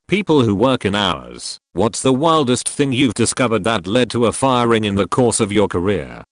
People who work in hours. What's the wildest thing you've discovered that led to a firing in the course of your career?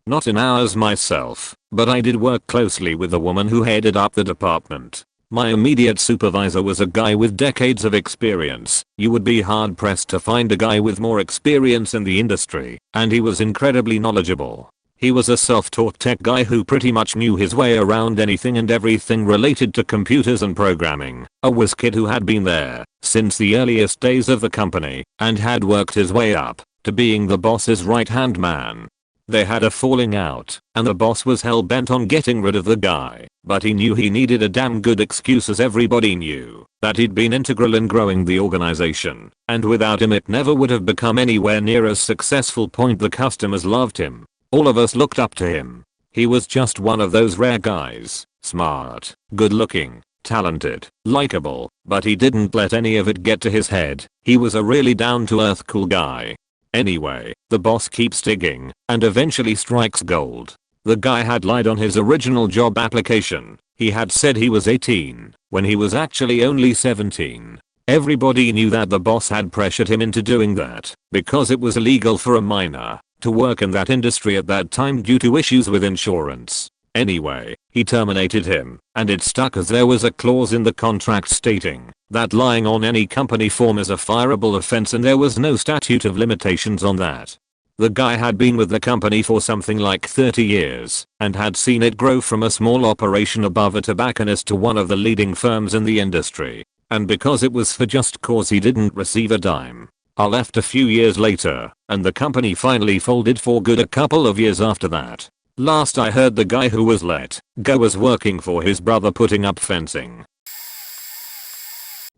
Not in hours myself, but I did work closely with the woman who headed up the department. My immediate supervisor was a guy with decades of experience. You would be hard pressed to find a guy with more experience in the industry, and he was incredibly knowledgeable. He was a self-taught tech guy who pretty much knew his way around anything and everything related to computers and programming. A whiz kid who had been there since the earliest days of the company and had worked his way up to being the boss's right-hand man. They had a falling out, and the boss was hell-bent on getting rid of the guy, but he knew he needed a damn good excuse, as everybody knew that he'd been integral in growing the organization, and without him it never would have become anywhere near as successful. The customers loved him. All of us looked up to him. He was just one of those rare guys, smart, good-looking, talented, likable, but he didn't let any of it get to his head. He was a really down-to-earth cool guy. Anyway, the boss keeps digging and eventually strikes gold. The guy had lied on his original job application. He had said he was 18 when he was actually only 17. Everybody knew that the boss had pressured him into doing that because it was illegal for a minor to work in that industry at that time due to issues with insurance. Anyway, he terminated him, and it stuck as there was a clause in the contract stating that lying on any company form is a fireable offense, and there was no statute of limitations on that. The guy had been with the company for something like 30 years and had seen it grow from a small operation above a tobacconist to one of the leading firms in the industry. And because it was for just cause, he didn't receive a dime. I left a few years later, and the company finally folded for good a couple of years after that. Last I heard, the guy who was let go was working for his brother putting up fencing.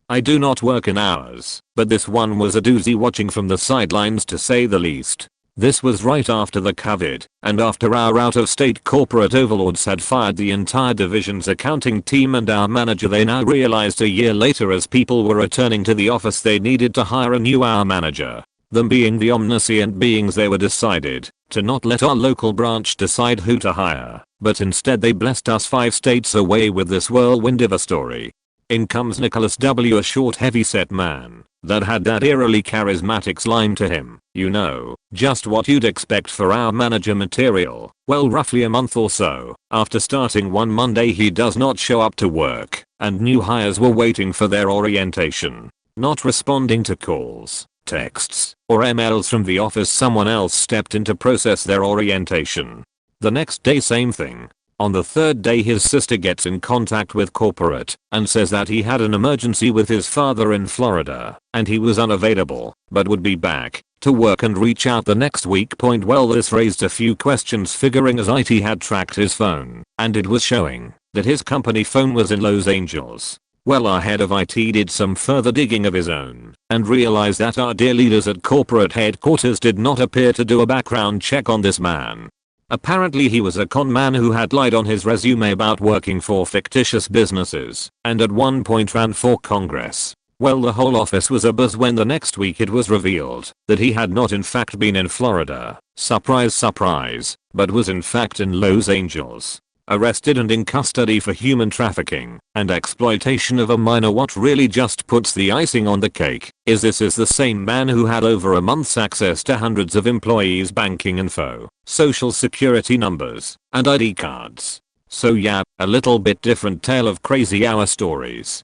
I do not work in hours, but this one was a doozy, watching from the sidelines to say the least. This was right after the COVID, and after our out-of-state corporate overlords had fired the entire division's accounting team and our manager. They now realized a year later, as people were returning to the office, they needed to hire a new hour manager. Them being the omniscient beings they were, decided to not let our local branch decide who to hire, but instead they blessed us 5 states away with this whirlwind of a story. In comes Nicholas W., a short heavy-set man that had that eerily charismatic slime to him. You know, just what you'd expect for our manager material. Well, roughly a month or so after starting one Monday, he does not show up to work, and new hires were waiting for their orientation, not responding to calls, texts, or emails from the office. Someone else stepped in to process their orientation. The next day, same thing. On the 3rd day, his sister gets in contact with corporate and says that he had an emergency with his father in Florida and he was unavailable but would be back to work and reach out the next week. Well, this raised a few questions, figuring as IT had tracked his phone and it was showing that his company phone was in Los Angeles. Well, our head of IT did some further digging of his own and realized that our dear leaders at corporate headquarters did not appear to do a background check on this man. Apparently he was a con man who had lied on his resume about working for fictitious businesses and at one point ran for Congress. Well, the whole office was abuzz when the next week it was revealed that he had not in fact been in Florida, surprise surprise, but was in fact in Los Angeles, arrested and in custody for human trafficking and exploitation of a minor. What really just puts the icing on the cake is this is the same man who had over a month's access to hundreds of employees' banking info, social security numbers, and ID cards. So yeah, a little bit different tale of crazy hour stories.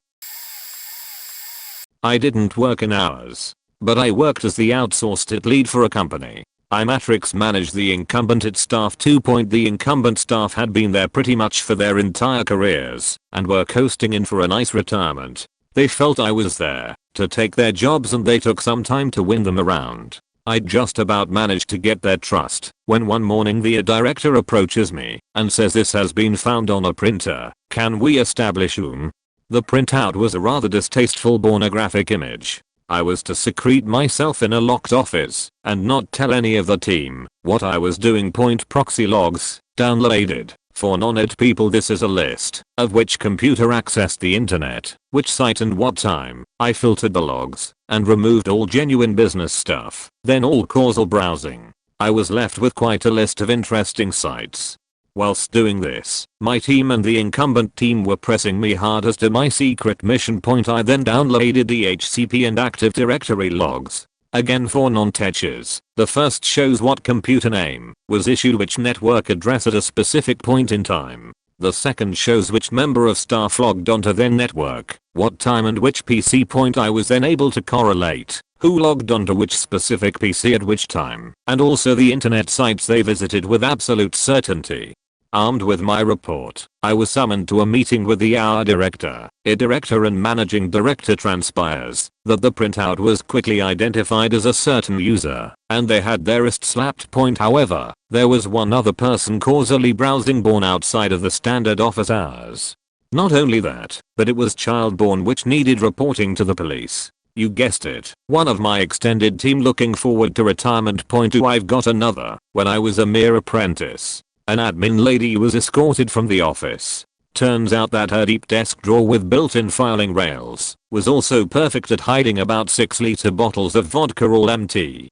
I didn't work in hours, but I worked as the outsourced IT lead for a company. I matrix managed the incumbent IT staff. The incumbent staff had been there pretty much for their entire careers and were coasting in for a nice retirement. They felt I was there to take their jobs and they took some time to win them around. I'd just about managed to get their trust when one morning the director approaches me and says, "This has been found on a printer. Can we establish whom?" The printout was a rather distasteful pornographic image. I was to secrete myself in a locked office and not tell any of the team what I was doing. Proxy logs downloaded. For non-IT people, this is a list of which computer accessed the internet, which site and what time. I filtered the logs and removed all genuine business stuff, then all causal browsing. I was left with quite a list of interesting sites. Whilst doing this, my team and the incumbent team were pressing me hard as to my secret mission point. I then downloaded the HCP and Active Directory logs. Again for non-techers, the first shows what computer name was issued which network address at a specific point in time. The second shows which member of staff logged onto their network, what time and which PC point. I was then able to correlate who logged onto which specific PC at which time, and also the internet sites they visited with absolute certainty. Armed with my report, I was summoned to a meeting with the director. Director and managing director. Transpires that the printout was quickly identified as a certain user, and they had their wrist slapped point. However, there was one other person causally browsing born outside of the standard office hours. Not only that, but it was child born which needed reporting to the police. You guessed it, one of my extended team looking forward to retirement. Point 2. I've got another. When I was a mere apprentice, an admin lady was escorted from the office. Turns out that her deep desk drawer with built-in filing rails was also perfect at hiding about 6-liter bottles of vodka all empty.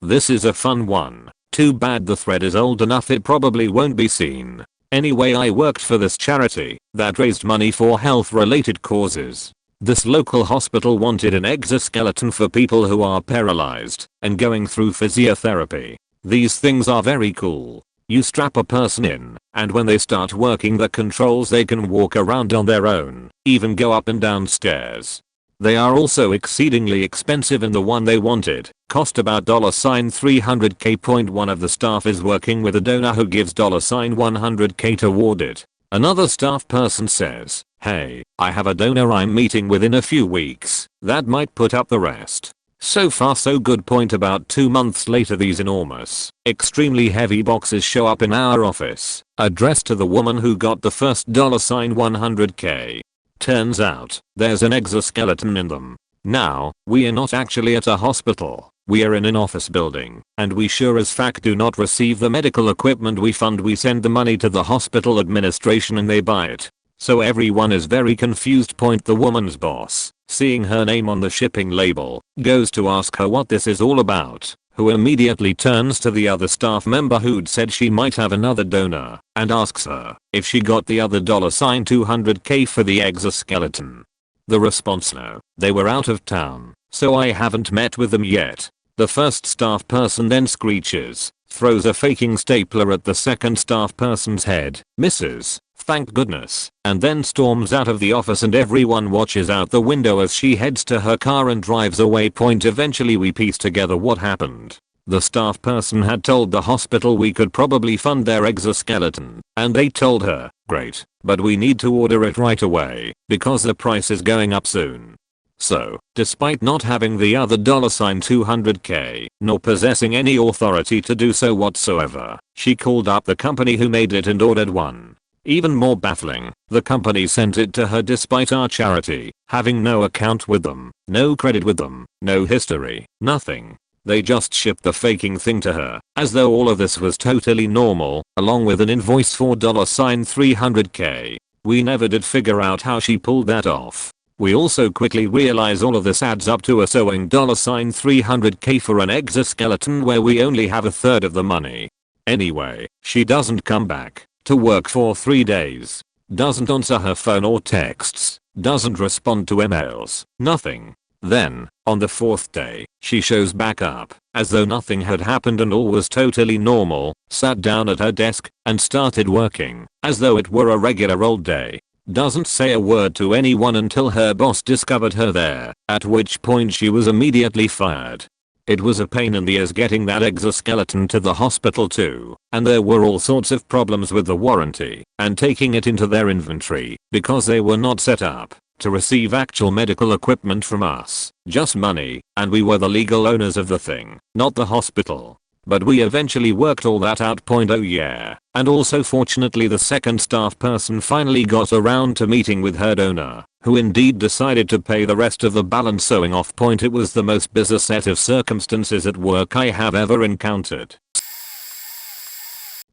This is a fun one. Too bad the thread is old enough it probably won't be seen. Anyway, I worked for this charity that raised money for health-related causes. This local hospital wanted an exoskeleton for people who are paralyzed and going through physiotherapy. These things are very cool. You strap a person in, and when they start working the controls they can walk around on their own, even go up and down stairs. They are also exceedingly expensive and the one they wanted cost about $300K. One of the staff is working with a donor who gives $100K toward it. Another staff person says, "Hey, I have a donor I'm meeting within a few weeks that might put up the rest." So far so good. Point about 2 months later these enormous, extremely heavy boxes show up in our office, addressed to the woman who got the first $100K. Turns out, there's an exoskeleton in them. Now, we are not actually at a hospital, we are in an office building, and we sure as fact do not receive the medical equipment we fund. We send the money to the hospital administration and they buy it. So everyone is very confused. Point the woman's boss, seeing her name on the shipping label, goes to ask her what this is all about, who immediately turns to the other staff member who'd said she might have another donor, and asks her if she got the other $200K for the exoskeleton. The response: no, they were out of town, so I haven't met with them yet. The first staff person then screeches, throws a faking stapler at the second staff person's head, misses, thank goodness, and then storms out of the office and everyone watches out the window as she heads to her car and drives away. Point eventually we piece together what happened. The staff person had told the hospital we could probably fund their exoskeleton, and they told her, great, but we need to order it right away, because the price is going up soon. So, despite not having the other $200K, nor possessing any authority to do so whatsoever, she called up the company who made it and ordered one. Even more baffling, the company sent it to her despite our charity having no account with them, no credit with them, no history, nothing. They just shipped the faking thing to her, as though all of this was totally normal, along with an invoice for $300K. We never did figure out how she pulled that off. We also quickly realize all of this adds up to us owing $300K for an exoskeleton where we only have a third of the money. Anyway, she doesn't come back to work for 3 days. Doesn't answer her phone or texts. Doesn't respond to emails. Nothing. Then, on the 4th day, she shows back up, as though nothing had happened and all was totally normal, sat down at her desk, and started working, as though it were a regular old day. Doesn't say a word to anyone until her boss discovered her there, at which point she was immediately fired. It was a pain in the ass getting that exoskeleton to the hospital too, and there were all sorts of problems with the warranty and taking it into their inventory because they were not set up to receive actual medical equipment from us, just money, and we were the legal owners of the thing, not the hospital. But we eventually worked all that out. Oh yeah, and also fortunately the second staff person finally got around to meeting with her donor, who indeed decided to pay the rest of the balance. Sewing off. It was the most bizarre set of circumstances at work I have ever encountered.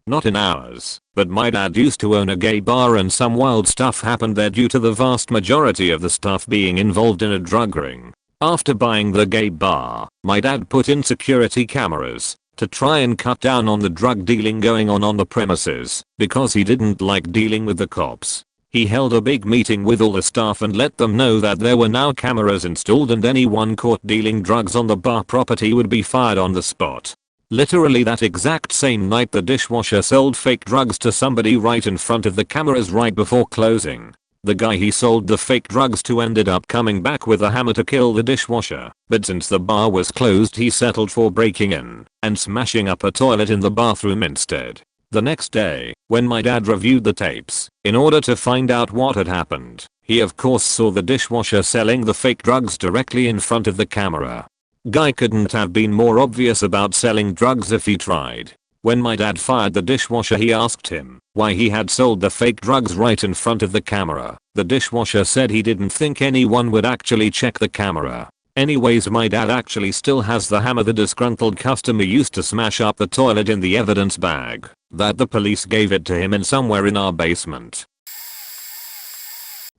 Not in ours, but my dad used to own a gay bar and some wild stuff happened there due to the vast majority of the staff being involved in a drug ring. After buying the gay bar, my dad put in security cameras to try and cut down on the drug dealing going on the premises because he didn't like dealing with the cops. He held a big meeting with all the staff and let them know that there were now cameras installed and anyone caught dealing drugs on the bar property would be fired on the spot. Literally that exact same night the dishwasher sold fake drugs to somebody right in front of the cameras right before closing. The guy he sold the fake drugs to ended up coming back with a hammer to kill the dishwasher, but since the bar was closed he settled for breaking in and smashing up a toilet in the bathroom instead. The next day, when my dad reviewed the tapes, in order to find out what had happened, he of course saw the dishwasher selling the fake drugs directly in front of the camera. Guy couldn't have been more obvious about selling drugs if he tried. When my dad fired the dishwasher he asked him why he had sold the fake drugs right in front of the camera. The dishwasher said he didn't think anyone would actually check the camera. Anyways, my dad actually still has the hammer the disgruntled customer used to smash up the toilet in the evidence bag that the police gave it to him in somewhere in our basement.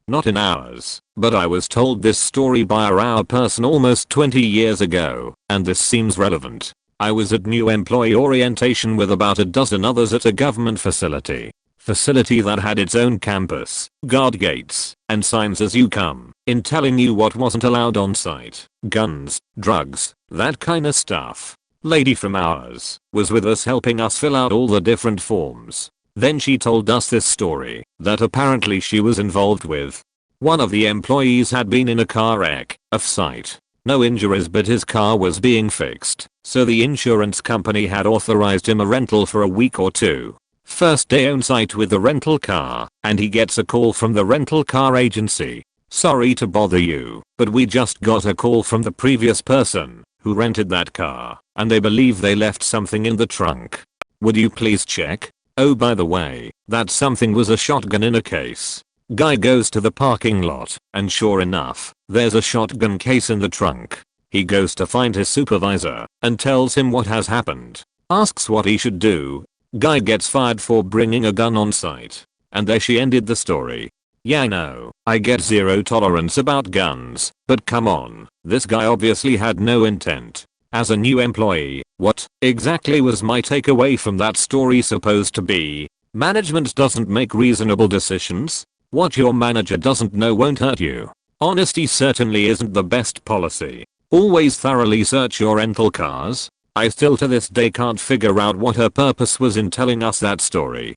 Not in ours, but I was told this story by our person almost 20 years ago, and this seems relevant. I was at new employee orientation with about a dozen others at a government facility that had its own campus, guard gates, and signs as you come in telling you what wasn't allowed on site, guns, drugs, that kinda stuff. Lady from ours was with us helping us fill out all the different forms. Then she told us this story that apparently she was involved with. One of the employees had been in a car wreck, off-site. No injuries, but his car was being fixed, so the insurance company had authorized him a rental for a week or two. First day on site with the rental car, and he gets a call from the rental car agency. Sorry to bother you, but we just got a call from the previous person who rented that car, and they believe they left something in the trunk. Would you please check? Oh, by the way, that something was a shotgun in a case. Guy goes to the parking lot, and sure enough, there's a shotgun case in the trunk. He goes to find his supervisor and tells him what has happened. Asks what he should do. Guy gets fired for bringing a gun on site. And there she ended the story. Yeah, I know, I get zero tolerance about guns, but come on, this guy obviously had no intent. As a new employee, what exactly was my takeaway from that story supposed to be? Management doesn't make reasonable decisions? What your manager doesn't know won't hurt you. Honesty certainly isn't the best policy. Always thoroughly search your rental cars. I still to this day can't figure out what her purpose was in telling us that story.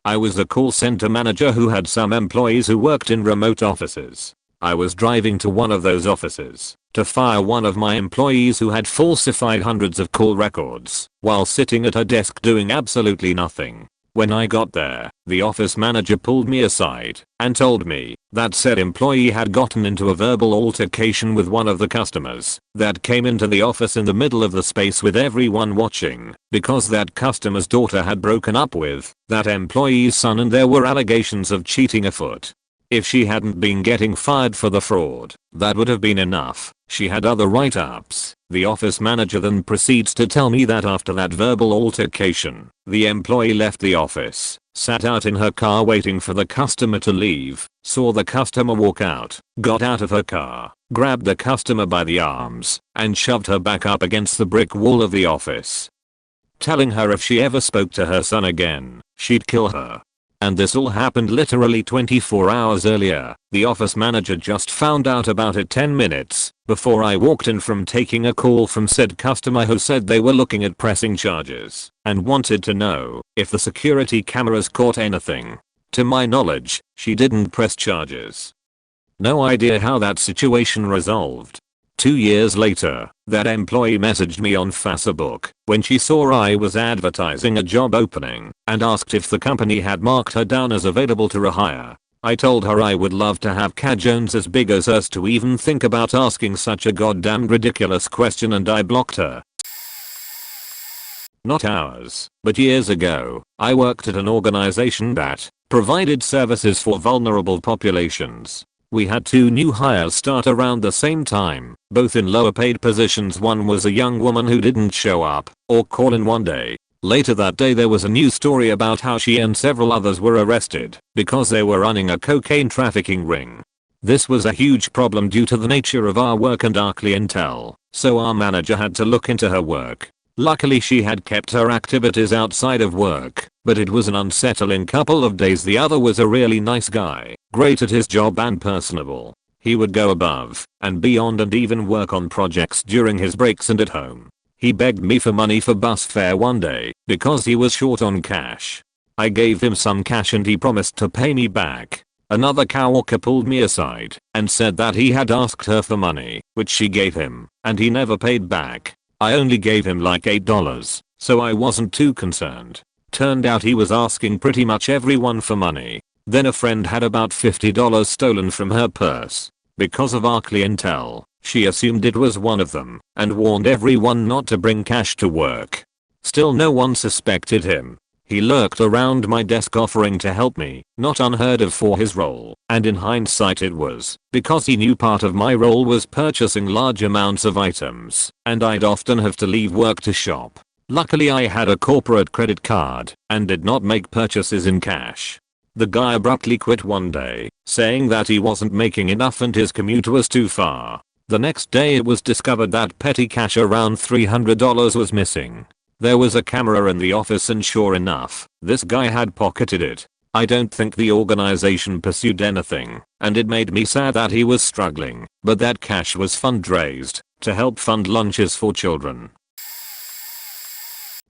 I was a call center manager who had some employees who worked in remote offices. I was driving to one of those offices to fire one of my employees who had falsified hundreds of call records while sitting at her desk doing absolutely nothing. When I got there, the office manager pulled me aside and told me that said employee had gotten into a verbal altercation with one of the customers that came into the office in the middle of the space with everyone watching because that customer's daughter had broken up with that employee's son and there were allegations of cheating afoot. If she hadn't been getting fired for the fraud, that would have been enough. She had other write-ups. The office manager then proceeds to tell me that after that verbal altercation, the employee left the office, sat out in her car waiting for the customer to leave, saw the customer walk out, got out of her car, grabbed the customer by the arms, and shoved her back up against the brick wall of the office, telling her if she ever spoke to her son again, she'd kill her. And this all happened literally 24 hours earlier. The office manager just found out about it 10 minutes before I walked in from taking a call from said customer who said they were looking at pressing charges and wanted to know if the security cameras caught anything. To my knowledge, she didn't press charges. No idea how that situation resolved. 2 years later, that employee messaged me on Facebook when she saw I was advertising a job opening and asked if the company had marked her down as available to rehire. I told her I would love to have Cat Jones as big as hers to even think about asking such a goddamn ridiculous question, and I blocked her. Not ours, but years ago, I worked at an organization that provided services for vulnerable populations. We had 2 new hires start around the same time, both in lower paid positions. One was a young woman who didn't show up or call in one day. Later that day there was a news story about how she and several others were arrested because they were running a cocaine trafficking ring. This was a huge problem due to the nature of our work and our clientele. so our manager had to look into her work. Luckily she had kept her activities outside of work, but it was an unsettling couple of days. The other was a really nice guy, great at his job and personable. He would go above and beyond and even work on projects during his breaks and at home. He begged me for money for bus fare one day because he was short on cash. I gave him some cash and he promised to pay me back. Another coworker pulled me aside and said that he had asked her for money, which she gave him, and he never paid back. I only gave him like $8, so I wasn't too concerned. Turned out he was asking pretty much everyone for money. Then a friend had about $50 stolen from her purse. Because of our clientele, she assumed it was one of them and warned everyone not to bring cash to work. Still no one suspected him. He lurked around my desk offering to help me, not unheard of for his role, and in hindsight it was because he knew part of my role was purchasing large amounts of items, and I'd often have to leave work to shop. Luckily I had a corporate credit card and did not make purchases in cash. The guy abruptly quit one day, saying that he wasn't making enough and his commute was too far. The next day it was discovered that petty cash around $300 was missing. There was a camera in the office and sure enough, this guy had pocketed it. I don't think the organization pursued anything, and it made me sad that he was struggling, but that cash was fundraised to help fund lunches for children.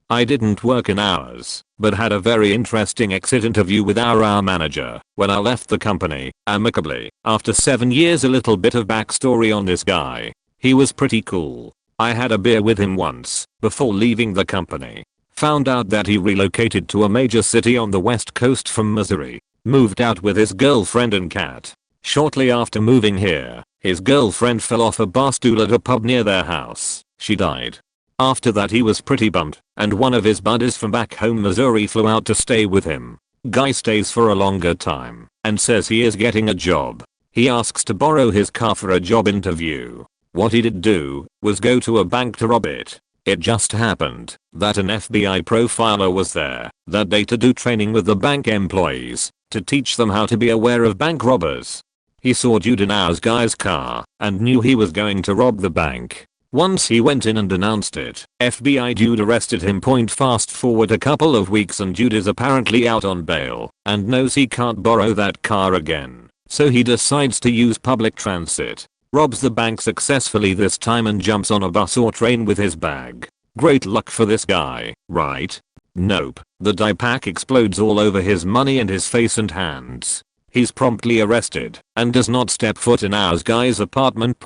I didn't work in hours, but had a very interesting exit interview with our manager when I left the company, amicably, after 7 years. A little bit of backstory on this guy. He was pretty cool. I had a beer with him once before leaving the company. Found out that he relocated to a major city on the west coast from Missouri. Moved out with his girlfriend and cat. Shortly after moving here, his girlfriend fell off a bar stool at a pub near their house. She died. After that he was pretty bummed, and one of his buddies from back home Missouri flew out to stay with him. Guy stays for a longer time and says he is getting a job. He asks to borrow his car for a job interview. What he did do was go to a bank to rob it. It just happened that an FBI profiler was there that day to do training with the bank employees to teach them how to be aware of bank robbers. He saw dude in our guy's car and knew he was going to rob the bank. Once he went in and announced it, FBI dude arrested him. Fast forward a couple of weeks and dude is apparently out on bail and knows he can't borrow that car again. So he decides to use public transit. Robs the bank successfully this time and jumps on a bus or train with his bag. Great luck for this guy, right? Nope. The dye pack explodes all over his money and his face and hands. He's promptly arrested and does not step foot in our guy's apartment.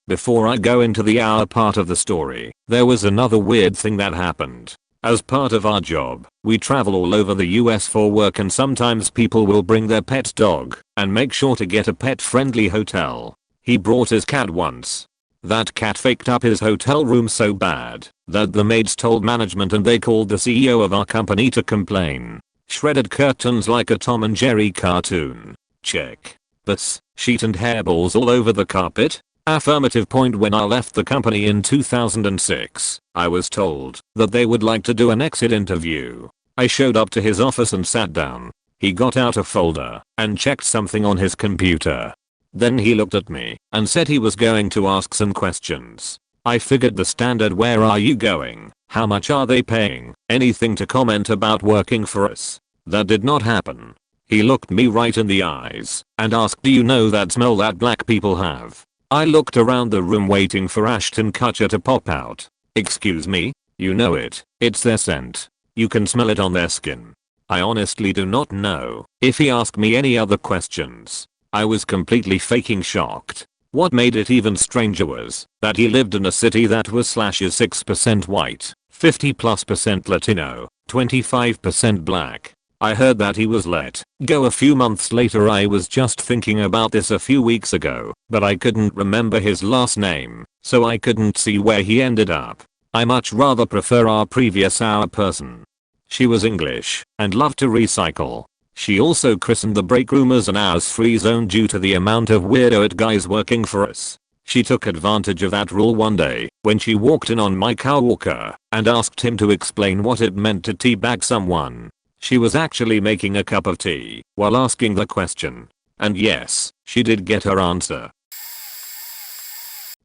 Before I go into the our part of the story, there was another weird thing that happened. As part of our job, we travel all over the US for work and sometimes people will bring their pet dog and make sure to get a pet-friendly hotel. He brought his cat once. That cat faked up his hotel room so bad that the maids told management and they called the CEO of our company to complain. Shredded curtains like a Tom and Jerry cartoon. Check. Bus, sheet and hairballs all over the carpet? Affirmative. When I left the company in 2006, I was told that they would like to do an exit interview. I showed up to his office and sat down. He got out a folder and checked something on his computer. Then he looked at me and said he was going to ask some questions. I figured the standard "where are you going? How much are they paying?" anything to comment about working for us. That did not happen. He looked me right in the eyes and asked, "Do you know that smell that black people have?" I looked around the room waiting for Ashton Kutcher to pop out. "Excuse me? You know it. It's their scent. You can smell it on their skin." I honestly do not know if he asked me any other questions. I was completely faking shocked. What made it even stranger was that he lived in a city that was is 6% white, 50+% Latino, 25% black. I heard that he was let go a few months later. I was just thinking about this a few weeks ago, but I couldn't remember his last name, so I couldn't see where he ended up. I much rather prefer our previous hour person. She was English and loved to recycle. She also christened the break room as an hours free zone due to the amount of weirdo guys working for us. She took advantage of that rule one day when she walked in on my coworker and asked him to explain what it meant to teabag someone. She was actually making a cup of tea while asking the question. And yes, she did get her answer.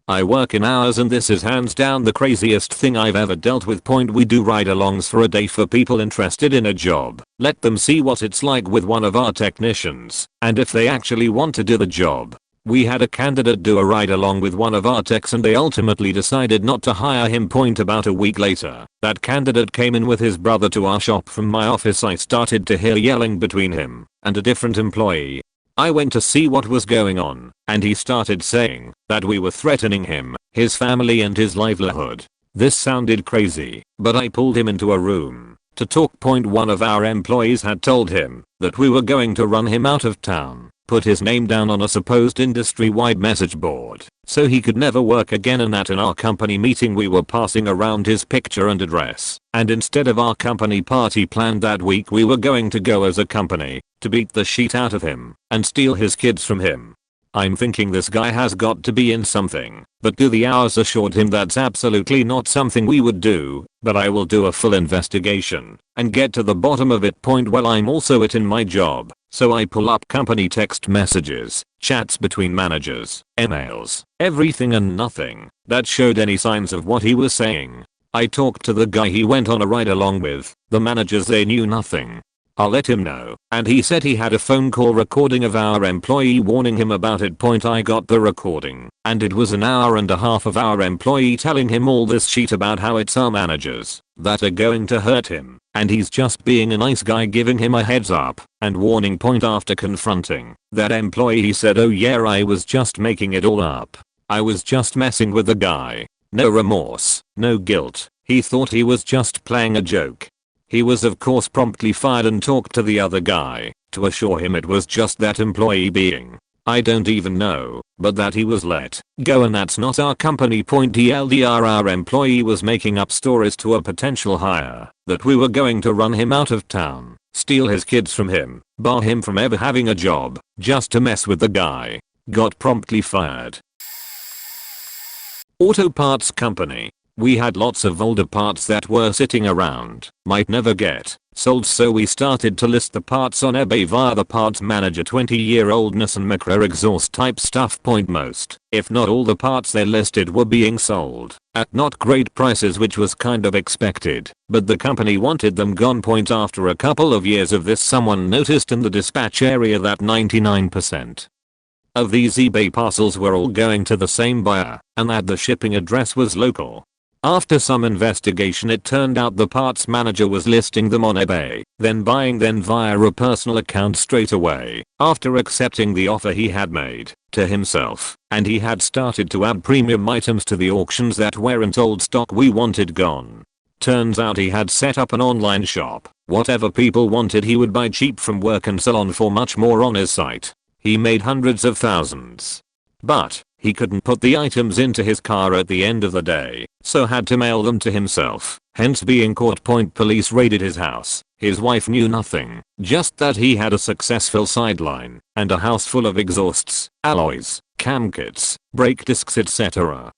I work in hours and this is hands down the craziest thing I've ever dealt with. We do ride-alongs for a day for people interested in a job. Let them see what it's like with one of our technicians, and if they actually want to do the job. We had a candidate do a ride-along with one of our techs and they ultimately decided not to hire him. About a week later, that candidate came in with his brother to our shop from my office. I started to hear yelling between him and a different employee. I went to see what was going on, and he started saying that we were threatening him, his family and his livelihood. This sounded crazy, but I pulled him into a room to talk. One of our employees had told him that we were going to run him out of town, put his name down on a supposed industry-wide message board so he could never work again, and that in our company meeting we were passing around his picture and address, and instead of our company party planned that week we were going to go as a company to beat the shit out of him and steal his kids from him. I'm thinking this guy has got to be in something, but the hours assured him that's absolutely not something we would do, but I will do a full investigation and get to the bottom of it. Well, I'm also in my job, so I pull up company text messages, chats between managers, emails, everything and nothing that showed any signs of what he was saying. I talked to the guy he went on a ride along with, the managers, they knew nothing. I'll let him know, and he said he had a phone call recording of our employee warning him about it. I got the recording, and it was an hour and a half of our employee telling him all this shit about how it's our managers that are going to hurt him, and he's just being a nice guy giving him a heads up and warning. After confronting that employee, he said, "Oh yeah, I was just making it all up. I was just messing with the guy. No remorse, no guilt. He thought he was just playing a joke." He was of course promptly fired and talked to the other guy to assure him it was just that employee being, I don't even know, but that he was let go, and that's not our company. TLDR, our employee was making up stories to a potential hire that we were going to run him out of town, steal his kids from him, bar him from ever having a job, just to mess with the guy. Got promptly fired. Auto parts company. We had lots of older parts that were sitting around, might never get sold, so we started to list the parts on eBay via the parts manager. 20-year-old Nissan Micra exhaust type stuff. Most, if not all, the parts they listed were being sold at not great prices, which was kind of expected, but the company wanted them gone. After a couple of years of this, someone noticed in the dispatch area that 99% of these eBay parcels were all going to the same buyer, and that the shipping address was local. After some investigation, it turned out the parts manager was listing them on eBay, then buying them via a personal account straight away, after accepting the offer he had made to himself, and he had started to add premium items to the auctions that weren't old stock we wanted gone. Turns out he had set up an online shop. Whatever people wanted he would buy cheap from work and sell on for much more on his site. He made hundreds of thousands. But he couldn't put the items into his car at the end of the day, so had to mail them to himself, hence being caught. Police raided his house. His wife knew nothing, just that he had a successful sideline and a house full of exhausts, alloys, cam kits, brake discs, etc.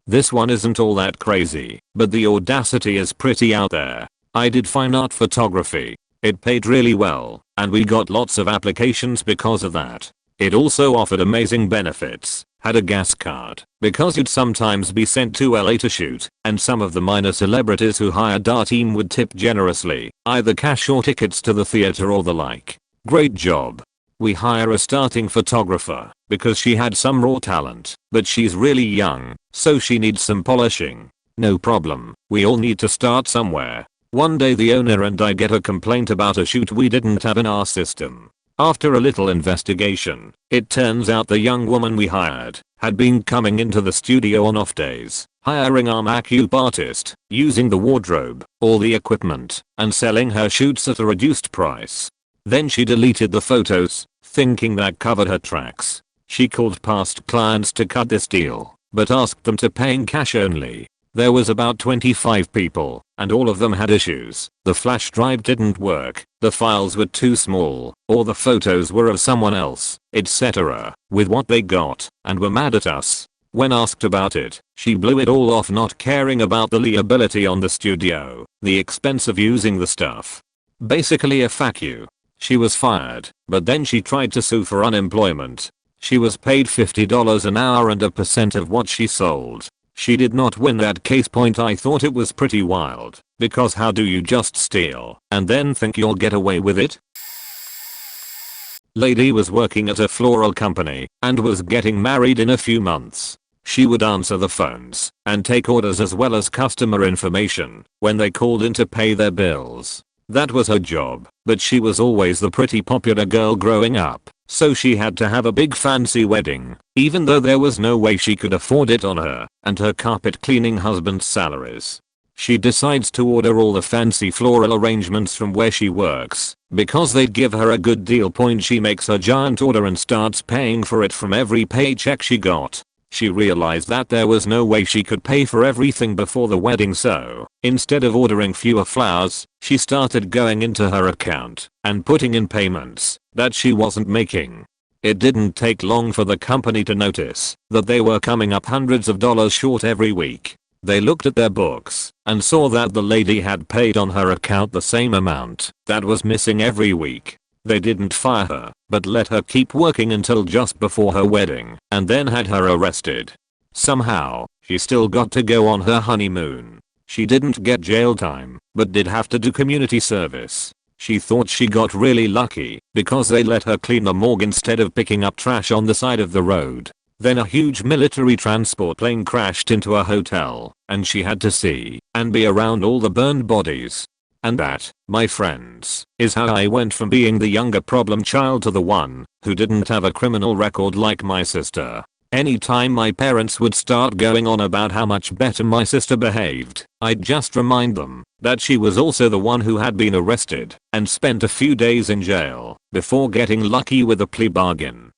This one isn't all that crazy, but the audacity is pretty out there. I did fine art photography. It paid really well, and we got lots of applications because of that. It also offered amazing benefits, had a gas card, because you'd sometimes be sent to LA to shoot, and some of the minor celebrities who hired our team would tip generously, either cash or tickets to the theater or the like. Great job. We hire a starting photographer, because she had some raw talent, but she's really young, so she needs some polishing. No problem, we all need to start somewhere. One day the owner and I get a complaint about a shoot we didn't have in our system. After a little investigation, it turns out the young woman we hired had been coming into the studio on off days, hiring our makeup artist, using the wardrobe, all the equipment, and selling her shoots at a reduced price. Then she deleted the photos, thinking that covered her tracks. She called past clients to cut this deal, but asked them to pay in cash only. There was about 25 people, and all of them had issues. The flash drive didn't work, the files were too small, or the photos were of someone else, etc. with what they got, and were mad at us. When asked about it, she blew it all off, not caring about the liability on the studio, the expense of using the stuff. Basically a fuck you. She was fired, but then she tried to sue for unemployment. She was paid $50 an hour and a percent of what she sold. She did not win that case point. I thought it was pretty wild, because how do you just steal and then think you'll get away with it? Lady was working at a floral company and was getting married in a few months. She would answer the phones and take orders as well as customer information when they called in to pay their bills. That was her job, but she was always the pretty popular girl growing up, so she had to have a big fancy wedding, even though there was no way she could afford it on her and her carpet cleaning husband's salaries. She decides to order all the fancy floral arrangements from where she works because they'd give her a good deal. She makes a giant order and starts paying for it from every paycheck she got. She realized that there was no way she could pay for everything before the wedding, so instead of ordering fewer flowers, she started going into her account and putting in payments that she wasn't making. It didn't take long for the company to notice that they were coming up hundreds of dollars short every week. They looked at their books and saw that the lady had paid on her account the same amount that was missing every week. They didn't fire her, but let her keep working until just before her wedding and then had her arrested. Somehow, she still got to go on her honeymoon. She didn't get jail time, but did have to do community service. She thought she got really lucky because they let her clean the morgue instead of picking up trash on the side of the road. Then a huge military transport plane crashed into a hotel, and she had to see and be around all the burned bodies. And that, my friends, is how I went from being the younger problem child to the one who didn't have a criminal record like my sister. Anytime my parents would start going on about how much better my sister behaved, I'd just remind them that she was also the one who had been arrested and spent a few days in jail before getting lucky with a plea bargain.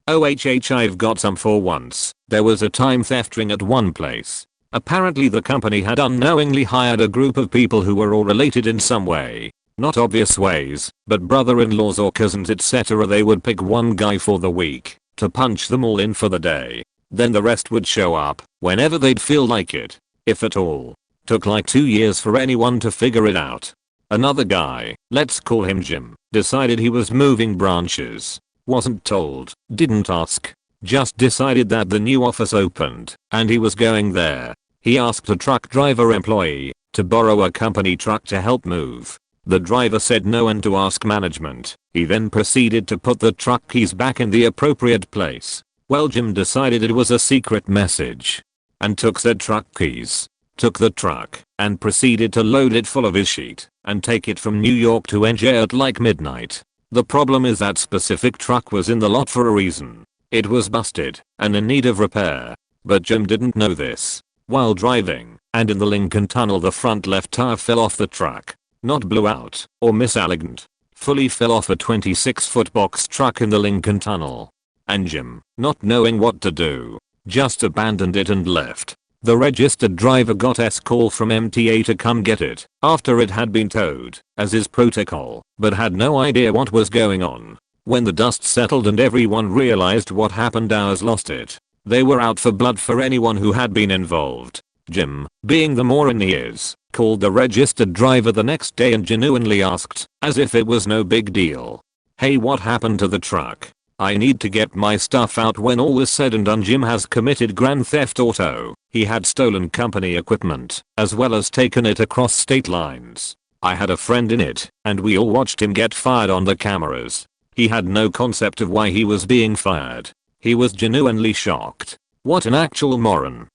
I've got some for once. There was a time theft ring at one place. Apparently the company had unknowingly hired a group of people who were all related in some way. Not obvious ways, but brother-in-laws or cousins etc. They would pick one guy for the week to punch them all in for the day. Then the rest would show up whenever they'd feel like it, if at all. Took like 2 years for anyone to figure it out. Another guy, let's call him Jim, decided he was moving branches. Wasn't told, didn't ask. Just decided that the new office opened and he was going there. He asked a truck driver employee to borrow a company truck to help move. The driver said no and to ask management. He then proceeded to put the truck keys back in the appropriate place. Well, Jim decided it was a secret message and took said truck keys, took the truck and proceeded to load it full of his shit and take it from New York to NJ at like midnight. The problem is that specific truck was in the lot for a reason. It was busted and in need of repair. But Jim didn't know this. While driving and in the Lincoln Tunnel, the front left tire fell off the truck. Not blew out or misaligned. Fully fell off a 26-foot box truck in the Lincoln Tunnel. And Jim, not knowing what to do, just abandoned it and left. The registered driver got a call from MTA to come get it after it had been towed, as is protocol, but had no idea what was going on. When the dust settled and everyone realized what happened, ours lost it. They were out for blood for anyone who had been involved. Jim, being the more in the ears, called the registered driver the next day and genuinely asked, as if it was no big deal, "Hey, what happened to the truck? I need to get my stuff out." When all was said and done, Jim has committed grand theft auto. He had stolen company equipment, as well as taken it across state lines. I had a friend in it, and we all watched him get fired on the cameras. He had no concept of why he was being fired. He was genuinely shocked. What an actual moron.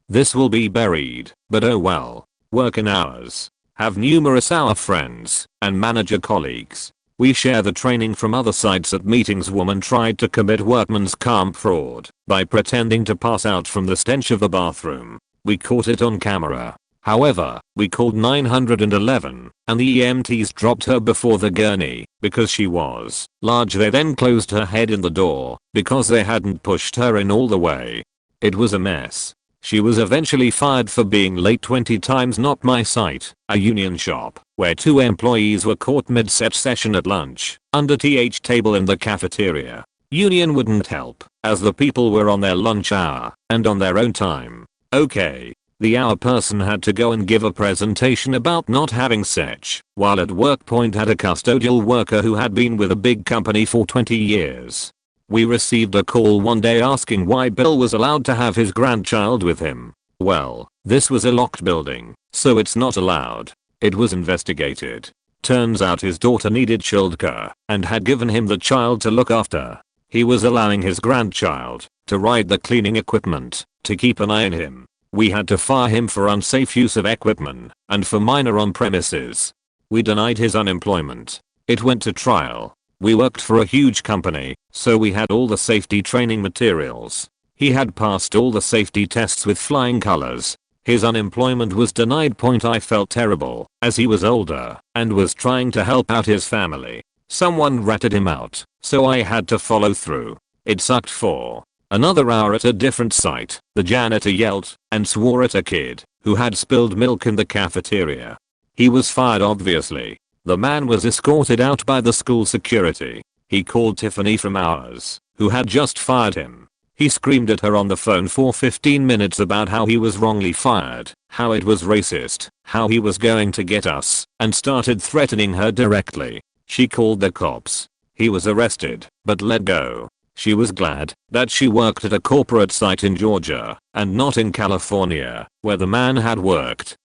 This will be buried, but oh well. Working hours. Have numerous hour friends and manager colleagues. We share the training from other sites at meetings. Woman tried to commit workman's comp fraud by pretending to pass out from the stench of the bathroom. We caught it on camera. However, we called 911 and the EMTs dropped her before the gurney because she was large. They then closed her head in the door because they hadn't pushed her in all the way. It was a mess. She was eventually fired for being late 20 times. Not my site, a union shop where 2 employees were caught mid-set session at lunch under TH table in the cafeteria. Union wouldn't help as the people were on their lunch hour and on their own time. Okay. The hour person had to go and give a presentation about not having sex, while at work point had a custodial worker who had been with a big company for 20 years. We received a call one day asking why Bill was allowed to have his grandchild with him. Well, this was a locked building, so it's not allowed. It was investigated. Turns out his daughter needed childcare and had given him the child to look after. He was allowing his grandchild to ride the cleaning equipment, to keep an eye on him. We had to fire him for unsafe use of equipment and for minor on premises. We denied his unemployment. It went to trial. We worked for a huge company, so we had all the safety training materials. He had passed all the safety tests with flying colors. His unemployment was denied. I felt terrible, as he was older and was trying to help out his family. Someone ratted him out, so I had to follow through. It sucked for another hour at a different site. The janitor yelled and swore at a kid who had spilled milk in the cafeteria. He was fired obviously. The man was escorted out by the school security. He called Tiffany from ours, who had just fired him. He screamed at her on the phone for 15 minutes about how he was wrongly fired, how it was racist, how he was going to get us, and started threatening her directly. She called the cops. He was arrested, but let go. She was glad that she worked at a corporate site in Georgia and not in California, where the man had worked.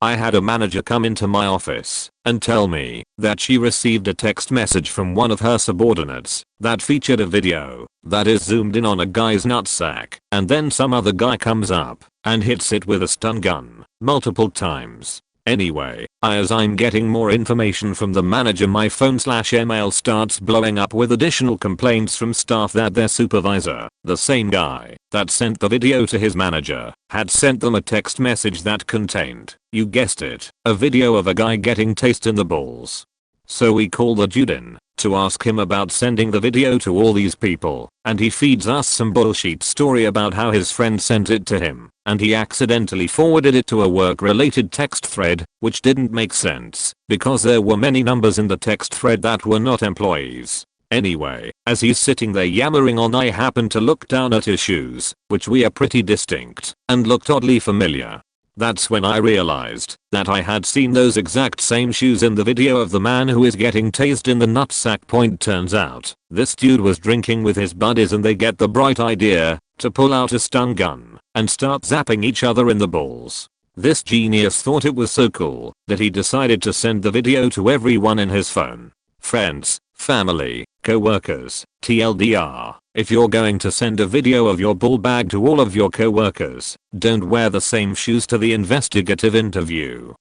I had a manager come into my office and tell me that she received a text message from one of her subordinates that featured a video that is zoomed in on a guy's nutsack, and then some other guy comes up and hits it with a stun gun multiple times. Anyway, as I'm getting more information from the manager, my phone/email starts blowing up with additional complaints from staff that their supervisor, the same guy that sent the video to his manager, had sent them a text message that contained, you guessed it, a video of a guy getting tased in the balls. So we call the dude in to ask him about sending the video to all these people, and he feeds us some bullshit story about how his friend sent it to him, and he accidentally forwarded it to a work-related text thread, which didn't make sense, because there were many numbers in the text thread that were not employees. Anyway, as he's sitting there yammering on, I happened to look down at his shoes, which were pretty distinct, and looked oddly familiar. That's when I realized that I had seen those exact same shoes in the video of the man who is getting tased in the nutsack. Turns out, this dude was drinking with his buddies and they get the bright idea to pull out a stun gun and start zapping each other in the balls. This genius thought it was so cool that he decided to send the video to everyone in his phone. Friends, family, co-workers, TLDR, if you're going to send a video of your ball bag to all of your co-workers, don't wear the same shoes to the investigative interview.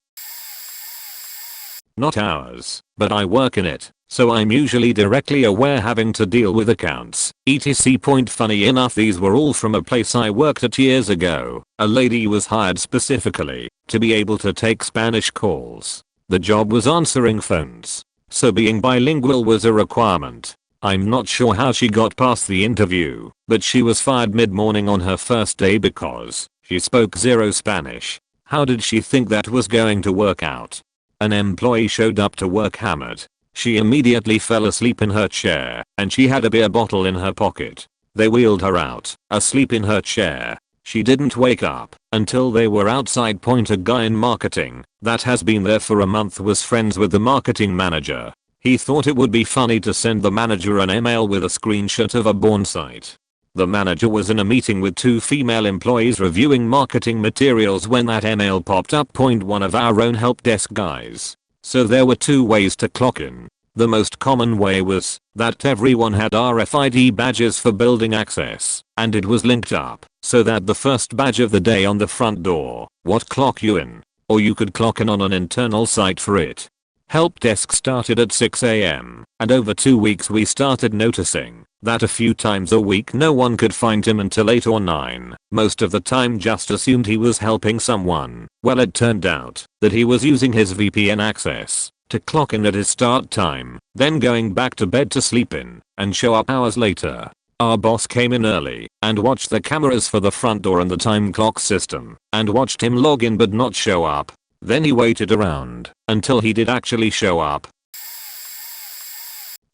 Not ours, but I work in it, so I'm usually directly aware having to deal with accounts, etc. Funny enough, these were all from a place I worked at years ago. A lady was hired specifically to be able to take Spanish calls. The job was answering phones, so being bilingual was a requirement. I'm not sure how she got past the interview, but she was fired mid-morning on her first day because she spoke zero Spanish. How did she think that was going to work out? An employee showed up to work hammered. She immediately fell asleep in her chair, and she had a beer bottle in her pocket. They wheeled her out, asleep in her chair. She didn't wake up until they were outside. A guy in marketing that has been there for a month was friends with the marketing manager. He thought it would be funny to send the manager an email with a screenshot of a porn site. The manager was in a meeting with two female employees reviewing marketing materials when that email popped up. One of our own help desk guys. So there were two ways to clock in. The most common way was that everyone had RFID badges for building access, and it was linked up so that the first badge of the day on the front door would clock you in, or you could clock in on an internal site for it. Help desk started at 6 AM, and over 2 weeks we started noticing that a few times a week no one could find him until 8 or 9. Most of the time just assumed he was helping someone. Well, it turned out that he was using his VPN access to clock in at his start time, then going back to bed to sleep in and show up hours later. Our boss came in early and watched the cameras for the front door and the time clock system and watched him log in but not show up. Then he waited around until he did actually show up.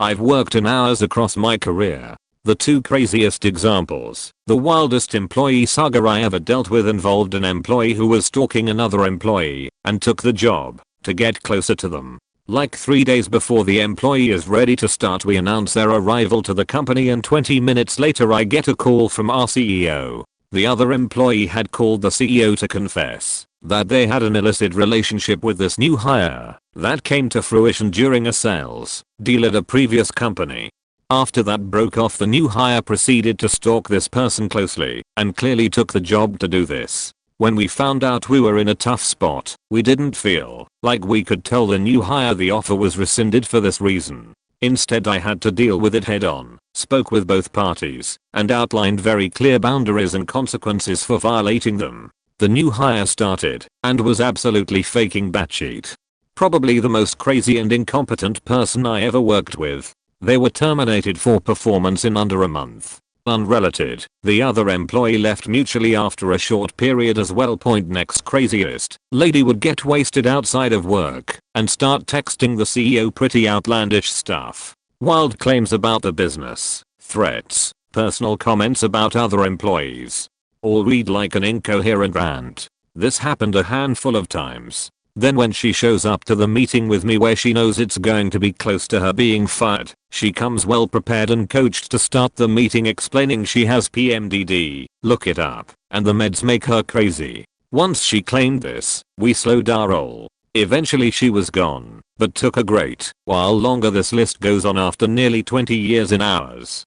I've worked in hours across my career. The two craziest examples. The wildest employee saga I ever dealt with involved an employee who was stalking another employee and took the job to get closer to them. Like 3 days before the employee is ready to start, we announce their arrival to the company, and 20 minutes later I get a call from our CEO. The other employee had called the CEO to confess that they had an illicit relationship with this new hire that came to fruition during a sales deal at a previous company. After that broke off, the new hire proceeded to stalk this person closely and clearly took the job to do this. When we found out we were in a tough spot, we didn't feel like we could tell the new hire the offer was rescinded for this reason. Instead, I had to deal with it head on, spoke with both parties, and outlined very clear boundaries and consequences for violating them. The new hire started and was absolutely faking batshit. Probably the most crazy and incompetent person I ever worked with. They were terminated for performance in under a month. Unrelated, the other employee left mutually after a short period as well. Next craziest, lady would get wasted outside of work and start texting the CEO pretty outlandish stuff. Wild claims about the business, threats, personal comments about other employees. All read like an incoherent rant. This happened a handful of times. Then when she shows up to the meeting with me where she knows it's going to be close to her being fired, she comes well prepared and coached to start the meeting, explaining she has PMDD, look it up, and the meds make her crazy. Once she claimed this, we slowed our roll. Eventually she was gone, but took a great while longer. This list goes on after nearly 20 years in ours.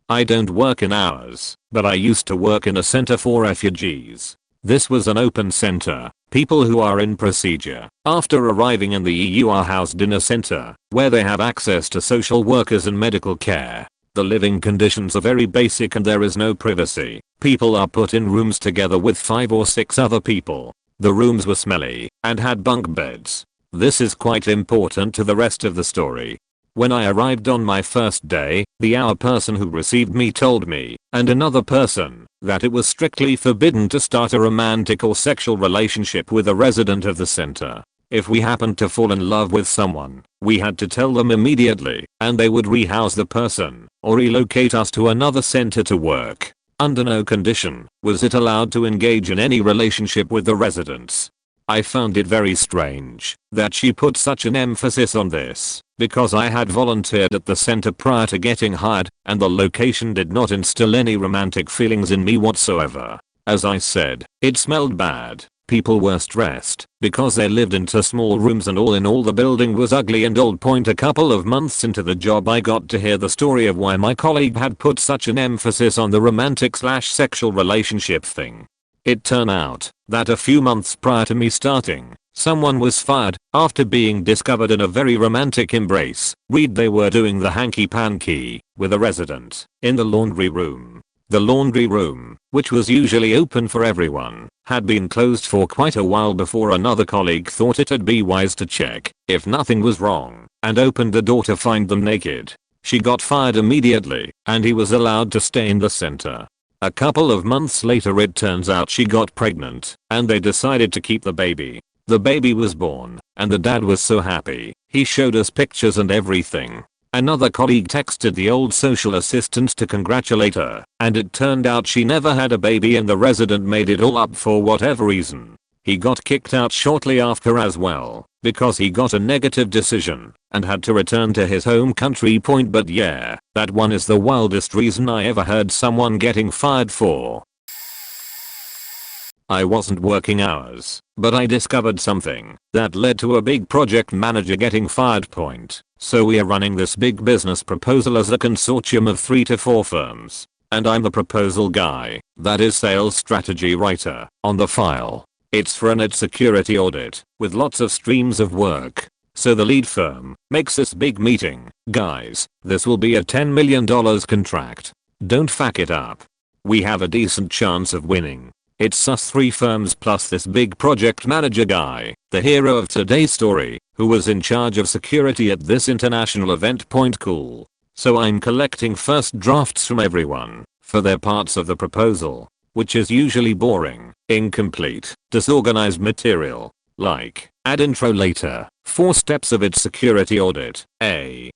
I don't work in ours, but I used to work in a center for refugees. This was an open center. People who are in procedure after arriving in the EU are housed in a center where they have access to social workers and medical care. The living conditions are very basic and there is no privacy. People are put in rooms together with 5 or 6 other people. The rooms were smelly and had bunk beds. This is quite important to the rest of the story. When I arrived on my first day, our person who received me told me, and another person, that it was strictly forbidden to start a romantic or sexual relationship with a resident of the center. If we happened to fall in love with someone, we had to tell them immediately, and they would rehouse the person, or relocate us to another center to work. Under no condition was it allowed to engage in any relationship with the residents. I found it very strange that she put such an emphasis on this, because I had volunteered at the center prior to getting hired, and the location did not instill any romantic feelings in me whatsoever. As I said, it smelled bad. People were stressed because they lived into small rooms, and all in all the building was ugly and old. A couple of months into the job I got to hear the story of why my colleague had put such an emphasis on the romantic/sexual relationship thing. It turned out that a few months prior to me starting, someone was fired after being discovered in a very romantic embrace. They were doing the hanky-panky with a resident in the laundry room. The laundry room, which was usually open for everyone, had been closed for quite a while before another colleague thought it'd be wise to check if nothing was wrong and opened the door to find them naked. She got fired immediately, and he was allowed to stay in the center. A couple of months later it turns out she got pregnant, and they decided to keep the baby. The baby was born, and the dad was so happy, he showed us pictures and everything. Another colleague texted the old social assistant to congratulate her, and it turned out she never had a baby, and the resident made it all up for whatever reason. He got kicked out shortly after as well, because he got a negative decision and had to return to his home country. But yeah, that one is the wildest reason I ever heard someone getting fired for. I wasn't working hours, but I discovered something that led to a big project manager getting fired. So we are running this big business proposal as a consortium of 3 to 4 firms, and I'm the proposal guy, that is sales strategy writer, on the file. It's for a net security audit with lots of streams of work. So the lead firm makes this big meeting. Guys, this will be a $10 million contract. Don't fuck it up. We have a decent chance of winning. It's us 3 firms plus this big project manager guy, the hero of today's story, who was in charge of security at this international event. Cool. So I'm collecting first drafts from everyone for their parts of the proposal, which is usually boring, incomplete, disorganized material, like add intro later, 4 steps of its security audit, A,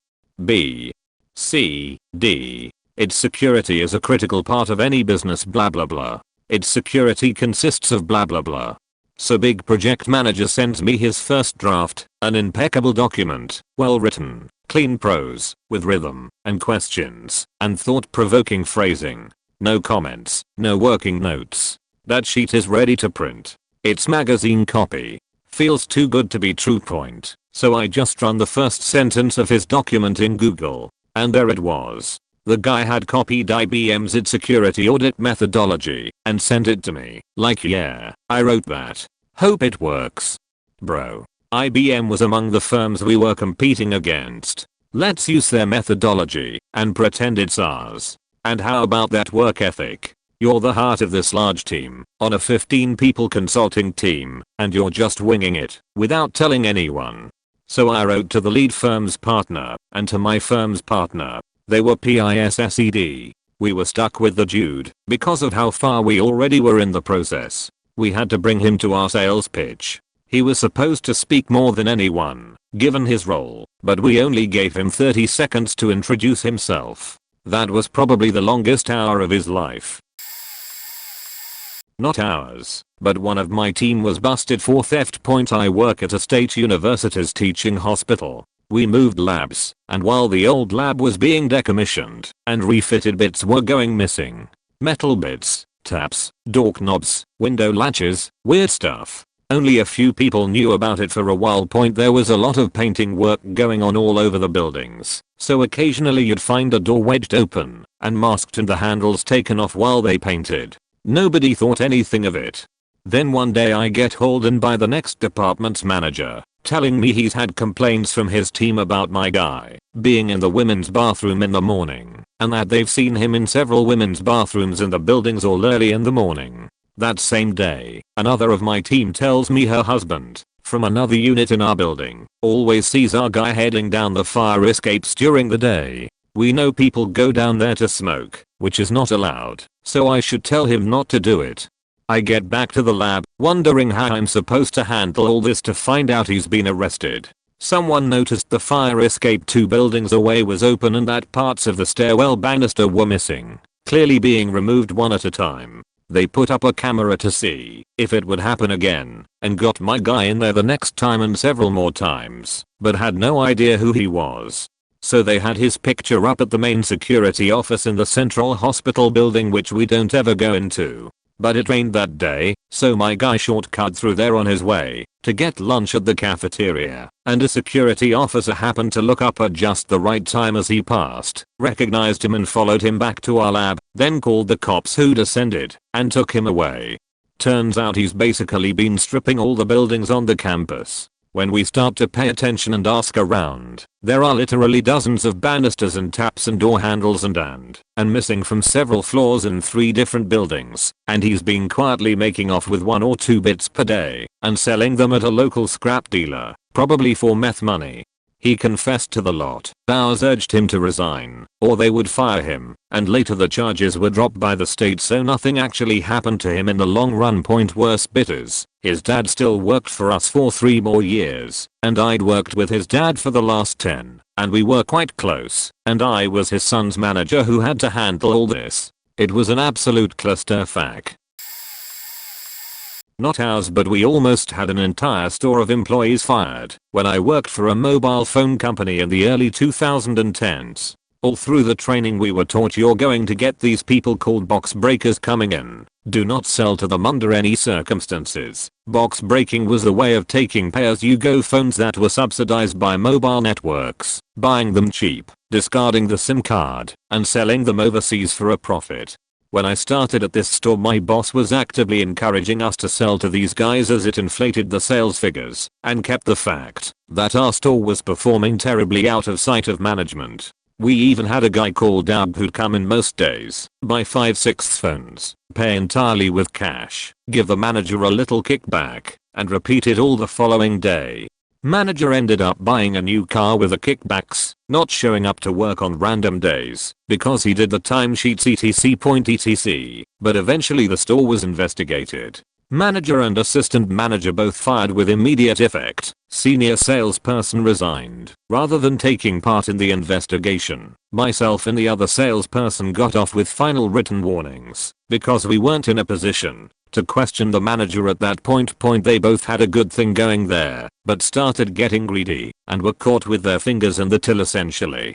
B, C. D. Its security is a critical part of any business blah blah blah. Its security consists of blah blah blah. So big project manager sends me his first draft, an impeccable document, well written, clean prose, with rhythm, and questions, and thought-provoking phrasing. No comments, no working notes. That sheet is ready to print. It's magazine copy. Feels too good to be true point. So I just run the first sentence of his document in Google. And there it was. The guy had copied IBM's id security audit methodology and sent it to me. Like yeah, I wrote that. Hope it works. Bro. IBM was among the firms we were competing against. Let's use their methodology and pretend it's ours. And how about that work ethic? You're the heart of this large team, on a 15 people consulting team, and you're just winging it, without telling anyone. So I wrote to the lead firm's partner, and to my firm's partner. They were PISSED. We were stuck with the dude, because of how far we already were in the process. We had to bring him to our sales pitch. He was supposed to speak more than anyone, given his role, but we only gave him 30 seconds to introduce himself. That was probably the longest hour of his life. Not ours, but one of my team was busted for theft. I work at a state university's teaching hospital. We moved labs, and while the old lab was being decommissioned, and refitted bits were going missing. Metal bits, taps, door knobs, window latches, weird stuff. Only a few people knew about it for a while. There was a lot of painting work going on all over the buildings, so occasionally you'd find a door wedged open, and masked and the handles taken off while they painted. Nobody thought anything of it. Then one day I get hauled in by the next department's manager, telling me he's had complaints from his team about my guy being in the women's bathroom in the morning, and that they've seen him in several women's bathrooms in the buildings all early in the morning. That same day, another of my team tells me her husband, from another unit in our building, always sees our guy heading down the fire escapes during the day. We know people go down there to smoke, which is not allowed, so I should tell him not to do it. I get back to the lab, wondering how I'm supposed to handle all this to find out he's been arrested. Someone noticed the fire escape 2 buildings away was open and that parts of the stairwell banister were missing, clearly being removed one at a time. They put up a camera to see if it would happen again, and got my guy in there the next time and several more times, but had no idea who he was. So they had his picture up at the main security office in the central hospital building, which we don't ever go into. But it rained that day, so my guy shortcut through there on his way to get lunch at the cafeteria, and a security officer happened to look up at just the right time as he passed, recognized him and followed him back to our lab, then called the cops who descended and took him away. Turns out he's basically been stripping all the buildings on the campus. When we start to pay attention and ask around, there are literally dozens of banisters and taps and door handles and missing from several floors in 3 different buildings, and he's been quietly making off with 1 or 2 bits per day and selling them at a local scrap dealer, probably for meth money. He confessed to the lot. Ours urged him to resign, or they would fire him, and later the charges were dropped by the state, so nothing actually happened to him in the long run. Worse bitters, his dad still worked for us for 3 more years, and I'd worked with his dad for the last 10, and we were quite close, and I was his son's manager who had to handle all this. It was an absolute clusterfuck. Not ours, but we almost had an entire store of employees fired when I worked for a mobile phone company in the early 2010s. All through the training we were taught you're going to get these people called box breakers coming in. Do not sell to them under any circumstances. Box breaking was the way of taking pay-as-you-go phones that were subsidized by mobile networks, buying them cheap, discarding the SIM card, and selling them overseas for a profit. When I started at this store, my boss was actively encouraging us to sell to these guys as it inflated the sales figures and kept the fact that our store was performing terribly out of sight of management. We even had a guy called Doug who'd come in most days, buy 5/6 phones, pay entirely with cash, give the manager a little kickback, and repeat it all the following day. Manager ended up buying a new car with the kickbacks, not showing up to work on random days because he did the timesheets etc. but eventually the store was investigated. Manager and assistant manager both fired with immediate effect. Senior salesperson resigned. Rather than taking part in the investigation, myself and the other salesperson got off with final written warnings because we weren't in a position to question the manager at that point. They both had a good thing going there, but started getting greedy and were caught with their fingers in the till essentially.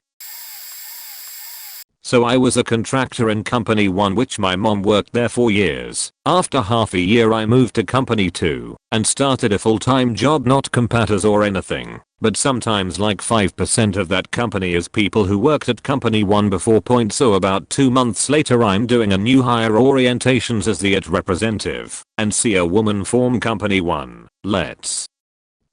So I was a contractor in company 1, which my mom worked there for years. After half a year I moved to company 2 and started a full-time job, not competitors or anything, but sometimes like 5% of that company is people who worked at company 1 before. So about 2 months later I'm doing a new hire orientations as the IT representative and see a woman from company 1. Let's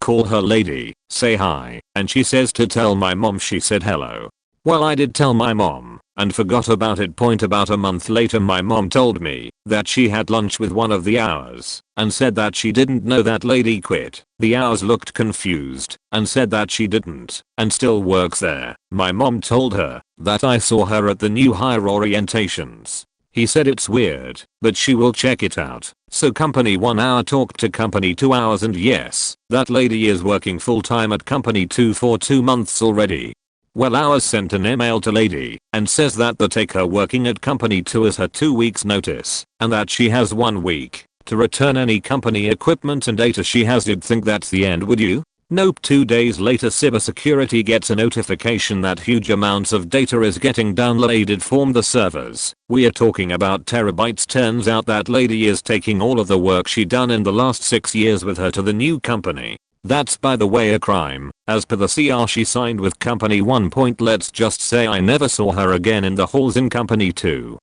call her lady, say hi, and she says to tell my mom she said hello. Well, I did tell my mom and forgot about it. About a month later my mom told me that she had lunch with one of the hours and said that she didn't know that lady quit. The hours looked confused and said that she didn't and still works there. My mom told her that I saw her at the new hire orientations. He said it's weird, but she will check it out. So company 1 hour talked to company 2 hours, and yes, that lady is working full time at company 2 for 2 months already. Well, ours sent an email to lady and says that they take her working at company 2 as her 2 weeks notice and that she has 1 week to return any company equipment and data she has. You'd think that's the end, would you? Nope. 2 days later cybersecurity gets a notification that huge amounts of data is getting downloaded from the servers. We are talking about terabytes. Turns out that lady is taking all of the work she done in the last 6 years with her to the new company. That's, by the way, a crime, as per the CR she signed with company 1. Let's just say I never saw her again in the halls in company 2.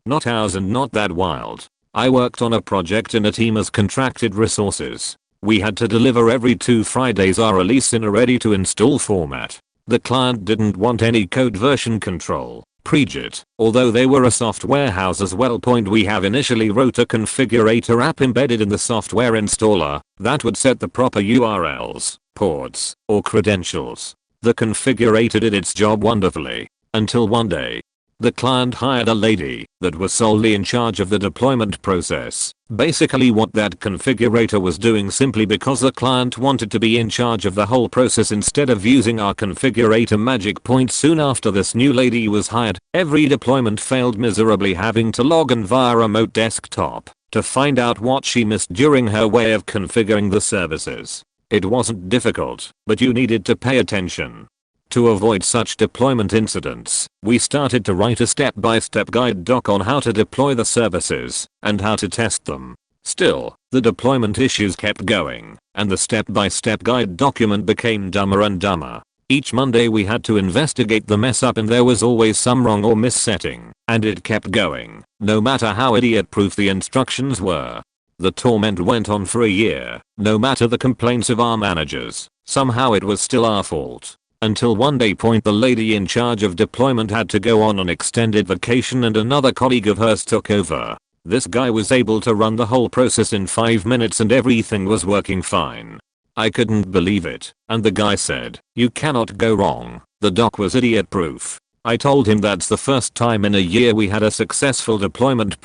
Not ours and not that wild. I worked on a project in a team as contracted resources. We had to deliver every 2 Fridays our release in a ready to install format. The client didn't want any code version control. Pregit, although they were a software house as well. We have initially wrote a configurator app embedded in the software installer that would set the proper URLs, ports, or credentials. The configurator did its job wonderfully until one day the client hired a lady that was solely in charge of the deployment process. Basically what that configurator was doing, simply because the client wanted to be in charge of the whole process instead of using our configurator magic. Soon after this new lady was hired, every deployment failed miserably, having to log in via remote desktop to find out what she missed during her way of configuring the services. It wasn't difficult, but you needed to pay attention. To avoid such deployment incidents, we started to write a step-by-step guide doc on how to deploy the services and how to test them. Still, the deployment issues kept going, and the step-by-step guide document became dumber and dumber. Each Monday we had to investigate the mess up, and there was always some wrong or missetting, and it kept going, no matter how idiot-proof the instructions were. The torment went on for a year, no matter the complaints of our managers. Somehow it was still our fault. Until one day the lady in charge of deployment had to go on an extended vacation and another colleague of hers took over. This guy was able to run the whole process in 5 minutes and everything was working fine. I couldn't believe it, and the guy said, "You cannot go wrong. The doc was idiot proof." I told him that's the first time in a year we had a successful deployment.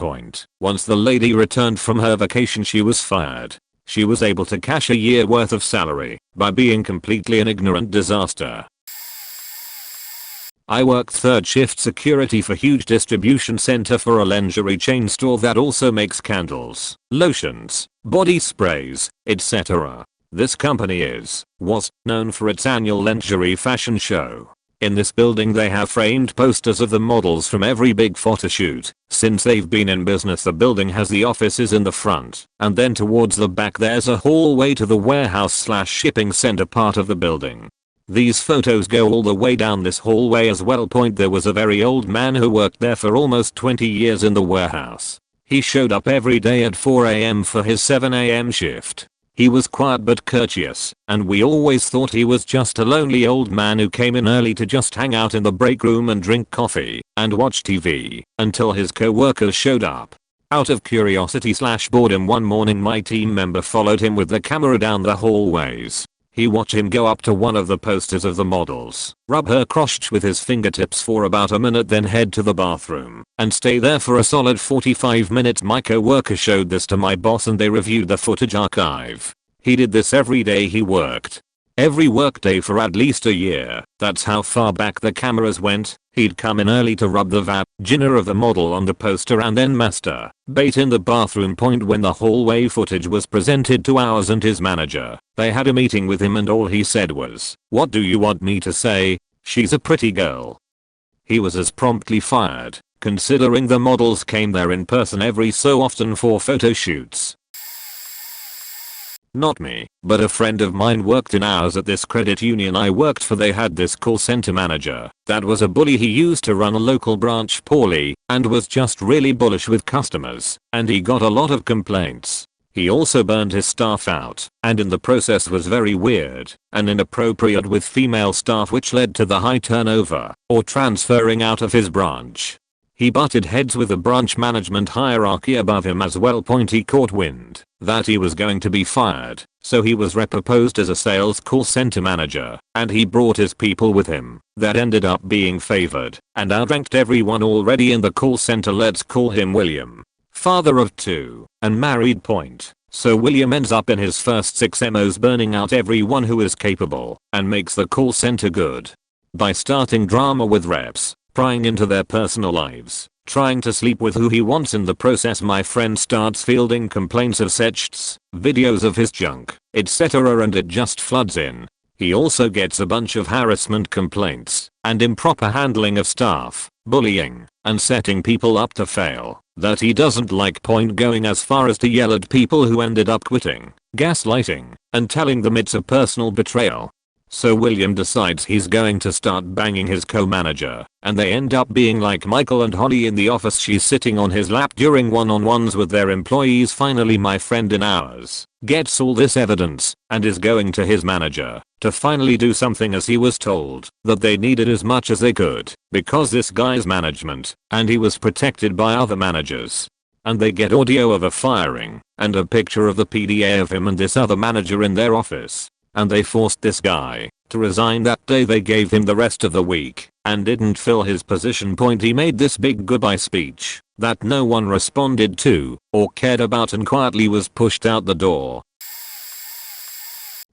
Once the lady returned from her vacation she was fired. She was able to cash a year worth of salary by being completely an ignorant disaster. I worked third shift security for huge distribution center for a lingerie chain store that also makes candles, lotions, body sprays, etc. This company was known for its annual lingerie fashion show. In this building they have framed posters of the models from every big photo shoot. Since they've been in business, the building has the offices in the front, and then towards the back there's a hallway to the warehouse/shipping center part of the building. These photos go all the way down this hallway as well. There was a very old man who worked there for almost 20 years in the warehouse. He showed up every day at 4 AM for his 7 AM shift. He was quiet but courteous, and we always thought he was just a lonely old man who came in early to just hang out in the break room and drink coffee and watch TV until his co-workers showed up. Out of curiosity/boredom one morning my team member followed him with the camera down the hallways. He watched him go up to one of the posters of the models, rub her crotch with his fingertips for about a minute, then head to the bathroom and stay there for a solid 45 minutes. My co-worker showed this to my boss and they reviewed the footage archive. He did this every day he worked. Every workday for at least a year. That's how far back the cameras went. He'd come in early to rub the vagina of the model on the poster and then masturbate in the bathroom. Point when the hallway footage was presented to ours and his manager, they had a meeting with him and all he said was, "What do you want me to say? She's a pretty girl." He was as promptly fired, considering the models came there in person every so often for photo shoots. Not me, but a friend of mine worked in hours at this credit union I worked for. They had this call center manager that was a bully. He used to run a local branch poorly and was just really bullish with customers, and he got a lot of complaints. He also burned his staff out, and in the process was very weird and inappropriate with female staff, which led to the high turnover or transferring out of his branch. He butted heads with the branch management hierarchy above him as well. He caught wind that he was going to be fired, so he was reproposed as a sales call center manager, and he brought his people with him that ended up being favored and outranked everyone already in the call center. Let's call him William. Father of 2 and married. So William ends up in his first 6 MOs burning out everyone who is capable and makes the call center good by starting drama with reps, prying into their personal lives, trying to sleep with who he wants. In the process, my friend starts fielding complaints of sexts, videos of his junk, etc., and it just floods in. He also gets a bunch of harassment complaints and improper handling of staff, bullying, and setting people up to fail that he doesn't like. Going as far as to yell at people who ended up quitting, gaslighting, and telling them it's a personal betrayal. So William decides he's going to start banging his co-manager, and they end up being like Michael and Holly in The Office. She's sitting on his lap during one-on-ones with their employees. Finally, my friend in ours gets all this evidence and is going to his manager to finally do something, as he was told that they needed as much as they could because this guy's management and he was protected by other managers. And they get audio of a firing and a picture of the PDA of him and this other manager in their office. And they forced this guy to resign that day. They gave him the rest of the week and didn't fill his position. He made this big goodbye speech that no one responded to or cared about and quietly was pushed out the door.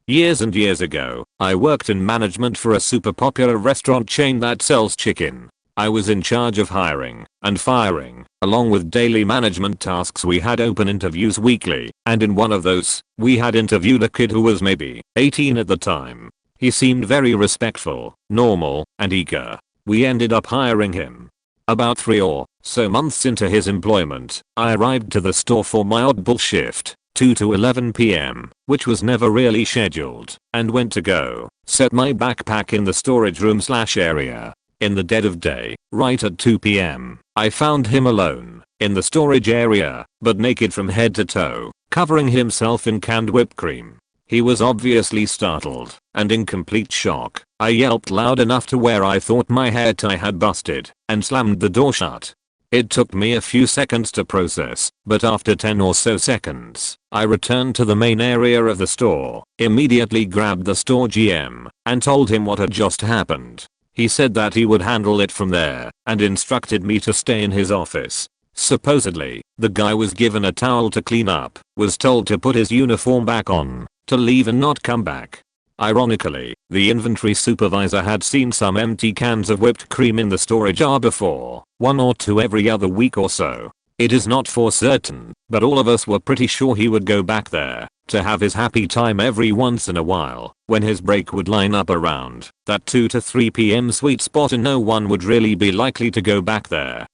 Years and years ago, I worked in management for a super popular restaurant chain that sells chicken. I was in charge of hiring and firing, along with daily management tasks. We had open interviews weekly, and in one of those, we had interviewed a kid who was maybe 18 at the time. He seemed very respectful, normal, and eager. We ended up hiring him. About 3 or so months into his employment, I arrived to the store for my oddball shift, 2 to 11 p.m., which was never really scheduled, and went to go set my backpack in the storage room/area. In the dead of day, right at 2 p.m., I found him alone in the storage area, but naked from head to toe, covering himself in canned whipped cream. He was obviously startled and in complete shock. I yelped loud enough to where I thought my hair tie had busted and slammed the door shut. It took me a few seconds to process, but after 10 or so seconds, I returned to the main area of the store, immediately grabbed the store GM, and told him what had just happened. He said that he would handle it from there and instructed me to stay in his office. Supposedly, the guy was given a towel to clean up, was told to put his uniform back on, to leave and not come back. Ironically, the inventory supervisor had seen some empty cans of whipped cream in the storage jar before, 1 or 2 every other week or so. It is not for certain, but all of us were pretty sure he would go back there to have his happy time every once in a while when his break would line up around that 2 to 3 p.m. sweet spot, and no one would really be likely to go back there.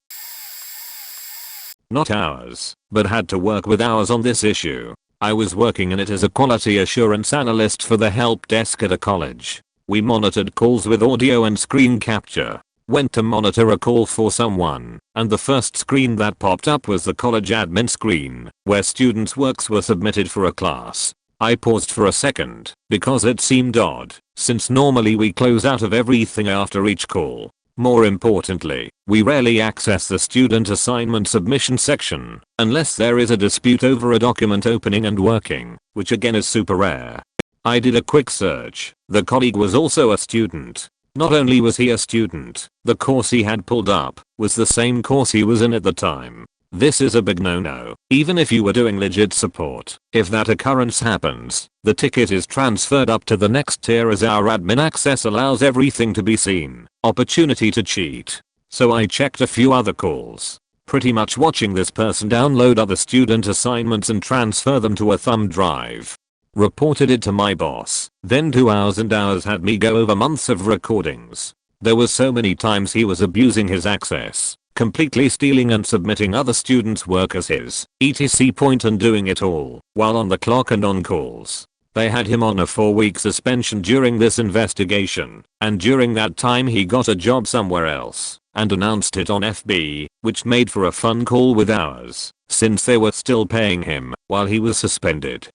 Not ours, but had to work with ours on this issue. I was working in it as a quality assurance analyst for the help desk at a college. We monitored calls with audio and screen capture. Went to monitor a call for someone, and the first screen that popped up was the college admin screen, where students' works were submitted for a class. I paused for a second, because it seemed odd, since normally we close out of everything after each call. More importantly, we rarely access the student assignment submission section, unless there is a dispute over a document opening and working, which again is super rare. I did a quick search. The colleague was also a student. Not only was he a student, the course he had pulled up was the same course he was in at the time. This is a big no-no, even if you were doing legit support. If that occurrence happens, the ticket is transferred up to the next tier as our admin access allows everything to be seen. Opportunity to cheat. So I checked a few other calls. Pretty much watching this person download other student assignments and transfer them to a thumb drive. Reported it to my boss. Then 2 hours and hours had me go over months of recordings. There were so many times he was abusing his access, completely stealing and submitting other students' work as his, etc. point and doing it all while on the clock and on calls. They had him on a 4-week suspension during this investigation, and during that time he got a job somewhere else and announced it on FB, which made for a fun call with ours, since they were still paying him while he was suspended.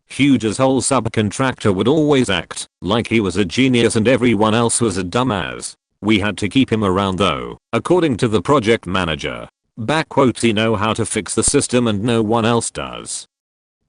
Huge asshole subcontractor would always act like he was a genius and everyone else was a dumbass. We had to keep him around though, according to the project manager. He know how to fix the system and no one else does.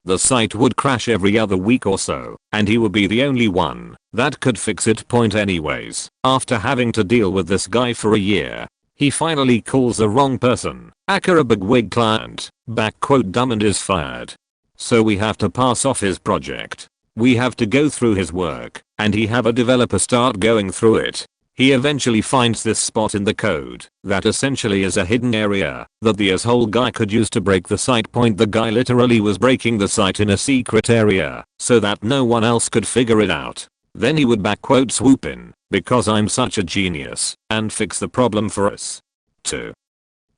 The site would crash every other week or so, and he would be the only one that could fix it. Anyways, after having to deal with this guy for a year, he finally calls the wrong person, a bigwig client, dumb and is fired. So we have to pass off his project. We have to go through his work, and he have a developer start going through it. He eventually finds this spot in the code that essentially is a hidden area that the asshole guy could use to break the site. The guy literally was breaking the site in a secret area so that no one else could figure it out. Then he would swoop in because I'm such a genius and fix the problem for us. 2.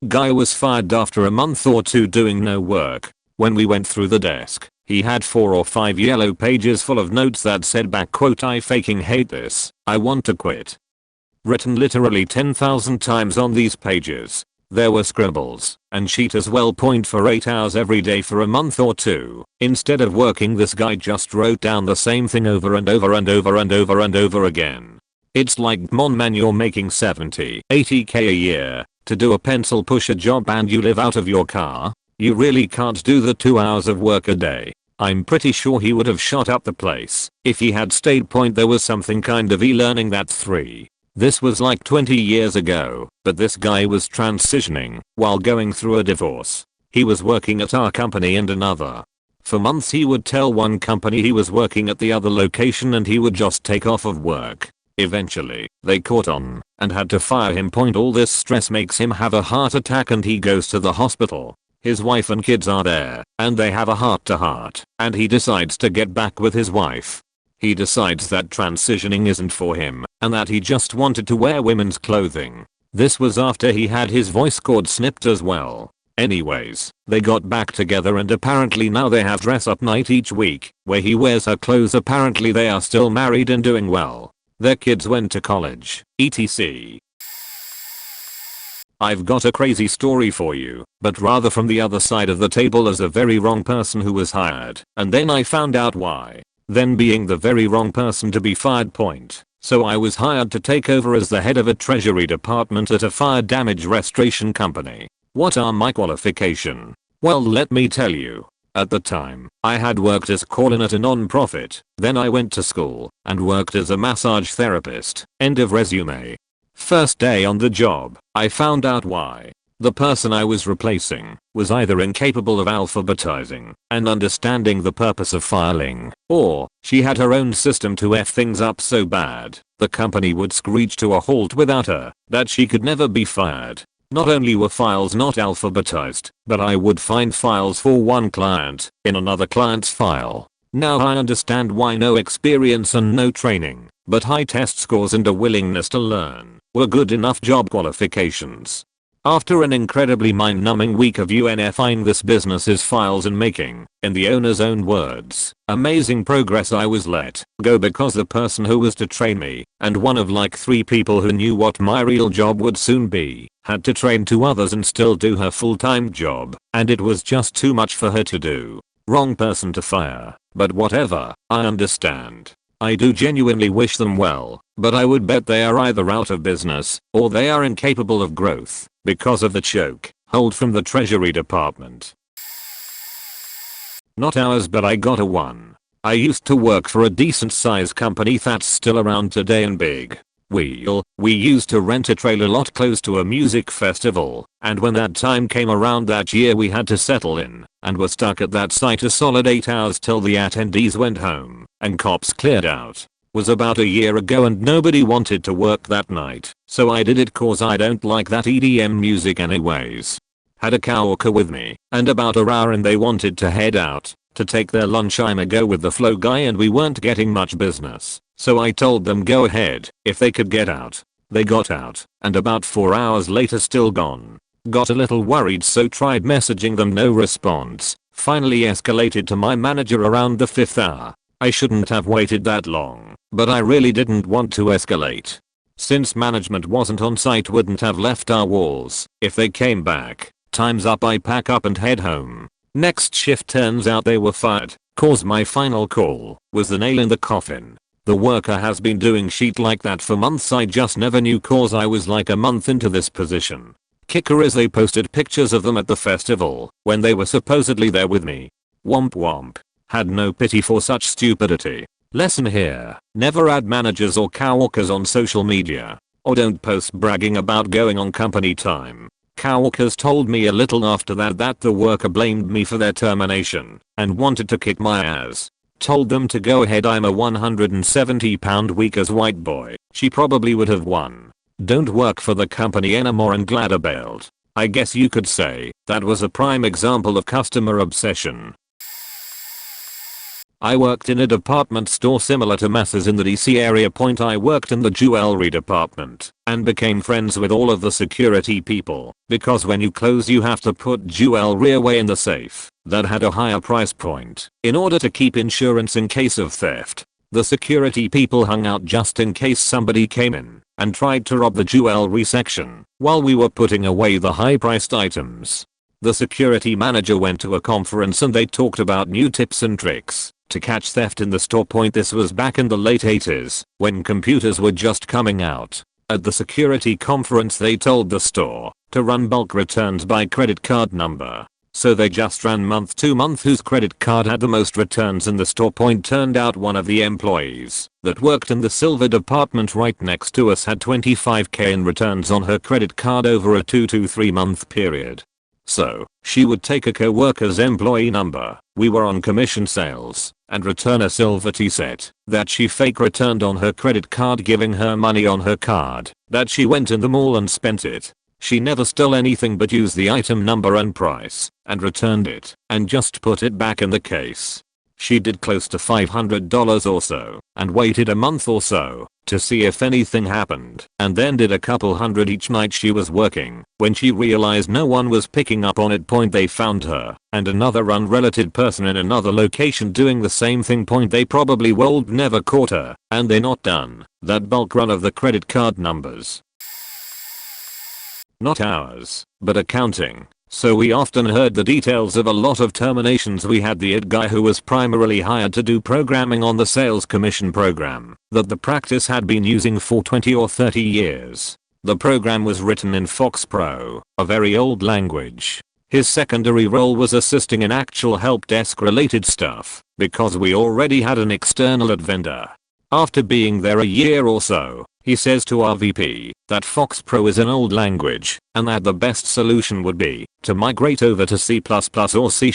Guy was fired after a month or 2 doing no work. When we went through the desk, he had 4 or 5 yellow pages full of notes that said I fucking hate this, I want to quit. Written literally 10,000 times on these pages. There were scribbles and sheet as well. For 8 hours every day for a month or 2. Instead of working, this guy just wrote down the same thing over and over and over and over and over again. It's like, man, you're making 70, 80k a year to do a pencil pusher job and you live out of your car? You really can't do the 2 hours of work a day. I'm pretty sure he would have shot up the place if he had stayed. There was something kind of e-learning that 3. This was like 20 years ago, but this guy was transitioning while going through a divorce. He was working at our company and another. For months he would tell one company he was working at the other location and he would just take off of work. Eventually, they caught on and had to fire him. All this stress makes him have a heart attack and he goes to the hospital. His wife and kids are there, and they have a heart-to-heart, and he decides to get back with his wife. He decides that transitioning isn't for him, and that he just wanted to wear women's clothing. This was after he had his voice cord snipped as well. Anyways, they got back together and apparently now they have dress up night each week, where he wears her clothes. Apparently they are still married and doing well. Their kids went to college, etc. I've got a crazy story for you, but rather from the other side of the table as a very wrong person who was hired, and then I found out why. Then being the very wrong person to be fired. So I was hired to take over as the head of a treasury department at a fire damage restoration company. What are my qualifications? Well, let me tell you. At the time, I had worked as call-in at a non-profit, then I went to school and worked as a massage therapist. End of resume. First day on the job, I found out why. The person I was replacing was either incapable of alphabetizing and understanding the purpose of filing, or she had her own system to F things up so bad the company would screech to a halt without her that she could never be fired. Not only were files not alphabetized, but I would find files for one client in another client's file. Now I understand why no experience and no training, but high test scores and a willingness to learn were good enough job qualifications. After an incredibly mind-numbing week of UNFIing this business's files and making, in the owner's own words, amazing progress, I was let go because the person who was to train me, and one of like 3 people who knew what my real job would soon be, had to train 2 others and still do her full-time job, and it was just too much for her to do. Wrong person to fire, but whatever, I understand. I do genuinely wish them well, but I would bet they are either out of business, or they are incapable of growth, because of the choke hold from the treasury department. Not ours, but I got a 1. I used to work for a decent sized company that's still around today and big. We used to rent a trailer lot close to a music festival, and when that time came around that year we had to settle in, and were stuck at that site a solid 8 hours till the attendees went home, and cops cleared out. Was about a year ago and nobody wanted to work that night, so I did it cause I don't like that EDM music anyways. Had a coworker with me, and about an hour and they wanted to head out to take their lunch. I'm a go with the flow guy and we weren't getting much business, so I told them go ahead if they could get out. They got out, and about 4 hours later still gone. Got a little worried so tried messaging them, no response. Finally escalated to my manager around the 5th hour. I shouldn't have waited that long, but I really didn't want to escalate. Since management wasn't on site, wouldn't have left our walls if they came back. Time's up, I pack up and head home. Next shift turns out they were fired, cause my final call was the nail in the coffin. The worker has been doing shit like that for months, I just never knew cause I was like a month into this position. Kicker is they posted pictures of them at the festival when they were supposedly there with me. Womp womp. Had no pity for such stupidity. Lesson here, never add managers or coworkers on social media. Or don't post bragging about going on company time. Coworkers told me a little after that the worker blamed me for their termination and wanted to kick my ass. Told them to go ahead, I'm a 170-pound weak as white boy. She probably would have won. Don't work for the company anymore and glad I bailed. I guess you could say that was a prime example of customer obsession. I worked in a department store similar to Masses in the DC area. I worked in the jewelry department and became friends with all of the security people because when you close you have to put jewelry away in the safe that had a higher price point in order to keep insurance in case of theft. The security people hung out just in case somebody came in and tried to rob the jewelry section while we were putting away the high-priced items. The security manager went to a conference and they talked about new tips and tricks to catch theft in the store. This was back in the late 80s when computers were just coming out. At the security conference they told the store to run bulk returns by credit card number. So they just ran month to month whose credit card had the most returns in the store. Turned out one of the employees that worked in the silver department right next to us had 25k in returns on her credit card over a 2 to 3 month period. So, she would take a co-worker's employee number, we were on commission sales, and return a silver tea set that she fake returned on her credit card, giving her money on her card that she went in the mall and spent it. She never stole anything but used the item number and price and returned it and just put it back in the case. She did close to $500 or so and waited a month or so to see if anything happened, and then did a couple hundred each night she was working. When she realized no one was picking up on it, they found her and another unrelated person in another location doing the same thing. They probably would never caught her, and they're not done that bulk run of the credit card numbers. Not ours, but accounting. So we often heard the details of a lot of terminations. We had the IT guy who was primarily hired to do programming on the sales commission program that the practice had been using for 20 or 30 years. The program was written in FoxPro, a very old language. His secondary role was assisting in actual help desk related stuff because we already had an external vendor. After being there a year or so, he says to our VP that FoxPro is an old language and that the best solution would be to migrate over to C++ or C#,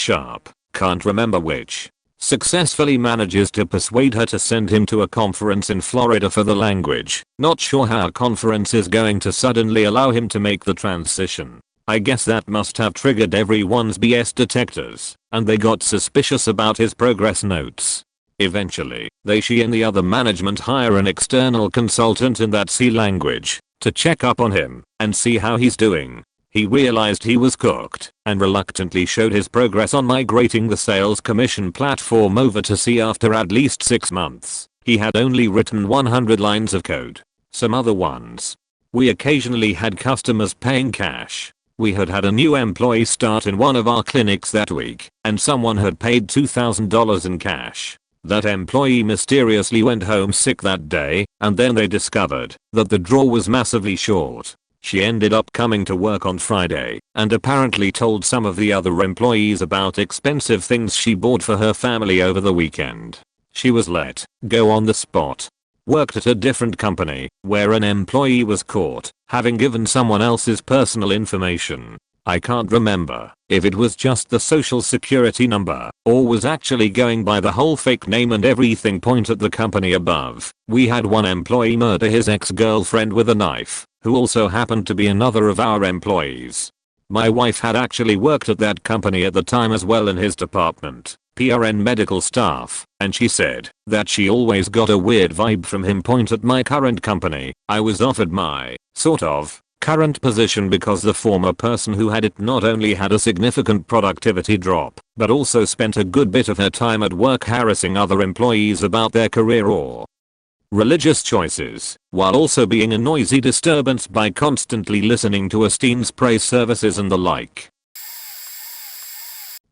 can't remember which. Successfully manages to persuade her to send him to a conference in Florida for the language. Not sure how a conference is going to suddenly allow him to make the transition. I guess that must have triggered everyone's BS detectors, and they got suspicious about his progress notes. Eventually, she and the other management hire an external consultant in that C language to check up on him and see how he's doing. He realized he was cooked and reluctantly showed his progress on migrating the sales commission platform over to C after at least 6 months. He had only written 100 lines of code. Some other ones. We occasionally had customers paying cash. We had a new employee start in one of our clinics that week, and someone had paid $2,000 in cash. That employee mysteriously went home sick that day, and then they discovered that the drawer was massively short. She ended up coming to work on Friday and apparently told some of the other employees about expensive things she bought for her family over the weekend. She was let go on the spot. Worked at a different company where an employee was caught having given someone else's personal information. I can't remember if it was just the social security number or was actually going by the whole fake name and everything. Point at the company above. We had one employee murder his ex-girlfriend with a knife, who also happened to be another of our employees. My wife had actually worked at that company at the time as well in his department, PRN medical staff, and she said that she always got a weird vibe from him. Point at my current company. I was offered my, sort of, current position because the former person who had it not only had a significant productivity drop, but also spent a good bit of her time at work harassing other employees about their career or religious choices, while also being a noisy disturbance by constantly listening to Esteem's praise services and the like.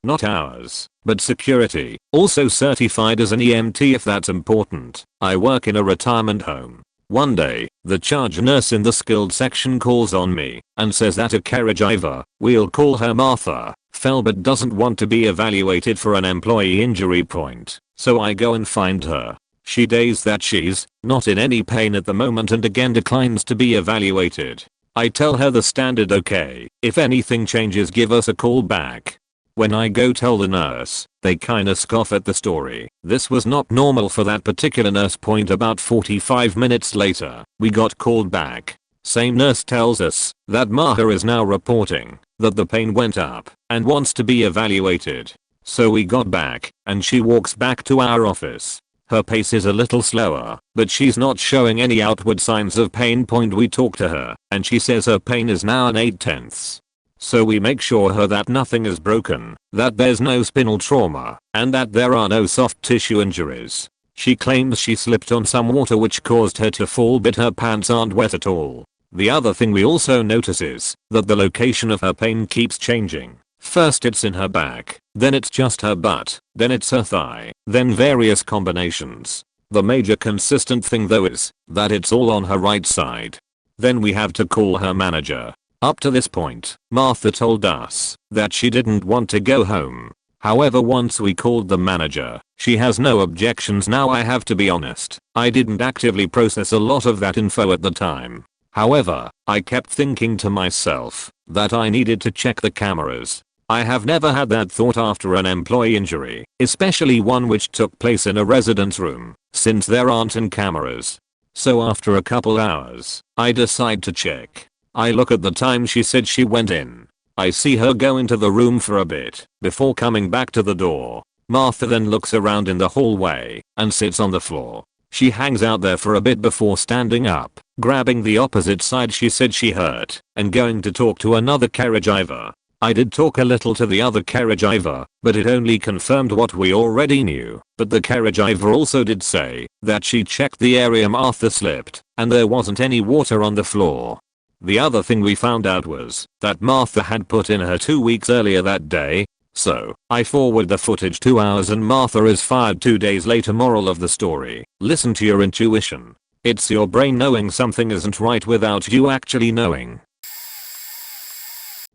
Not ours, but security, also certified as an EMT if that's important. I work in a retirement home. One day, the charge nurse in the skilled section calls on me and says that a caregiver, we'll call her Martha, fell but doesn't want to be evaluated for an employee injury point. So I go and find her. She days that she's not in any pain at the moment and again declines to be evaluated. I tell her the standard okay, if anything changes give us a call back. When I go tell the nurse, they kinda scoff at the story. This was not normal for that particular nurse. Point about 45 minutes later, we got called back. Same nurse tells us that Maha is now reporting that the pain went up and wants to be evaluated. So we got back and she walks back to our office. Her pace is a little slower, but she's not showing any outward signs of pain. We talk to her and she says her pain is now an 8/10. So we make sure her that nothing is broken, that there's no spinal trauma, and that there are no soft tissue injuries. She claims she slipped on some water which caused her to fall but her pants aren't wet at all. The other thing we also notice is that the location of her pain keeps changing. First it's in her back, then it's just her butt, then it's her thigh, then various combinations. The major consistent thing though is that it's all on her right side. Then we have to call her manager. Up to this point, Martha told us that she didn't want to go home. However, once we called the manager, she has no objections now. I have to be honest, I didn't actively process a lot of that info at the time. However, I kept thinking to myself that I needed to check the cameras. I have never had that thought after an employee injury, especially one which took place in a residence room, since there aren't any cameras. So after a couple hours, I decide to check. I look at the time she said she went in. I see her go into the room for a bit before coming back to the door. Martha then looks around in the hallway and sits on the floor. She hangs out there for a bit before standing up, grabbing the opposite side she said she hurt, and going to talk to another caregiver. I did talk a little to the other caregiver, but it only confirmed what we already knew. But the caregiver also did say that she checked the area Martha slipped, and there wasn't any water on the floor. The other thing we found out was that Martha had put in her 2 weeks earlier that day. So, I forward the footage 2 hours and Martha is fired 2 days later. Moral of the story: listen to your intuition. It's your brain knowing something isn't right without you actually knowing.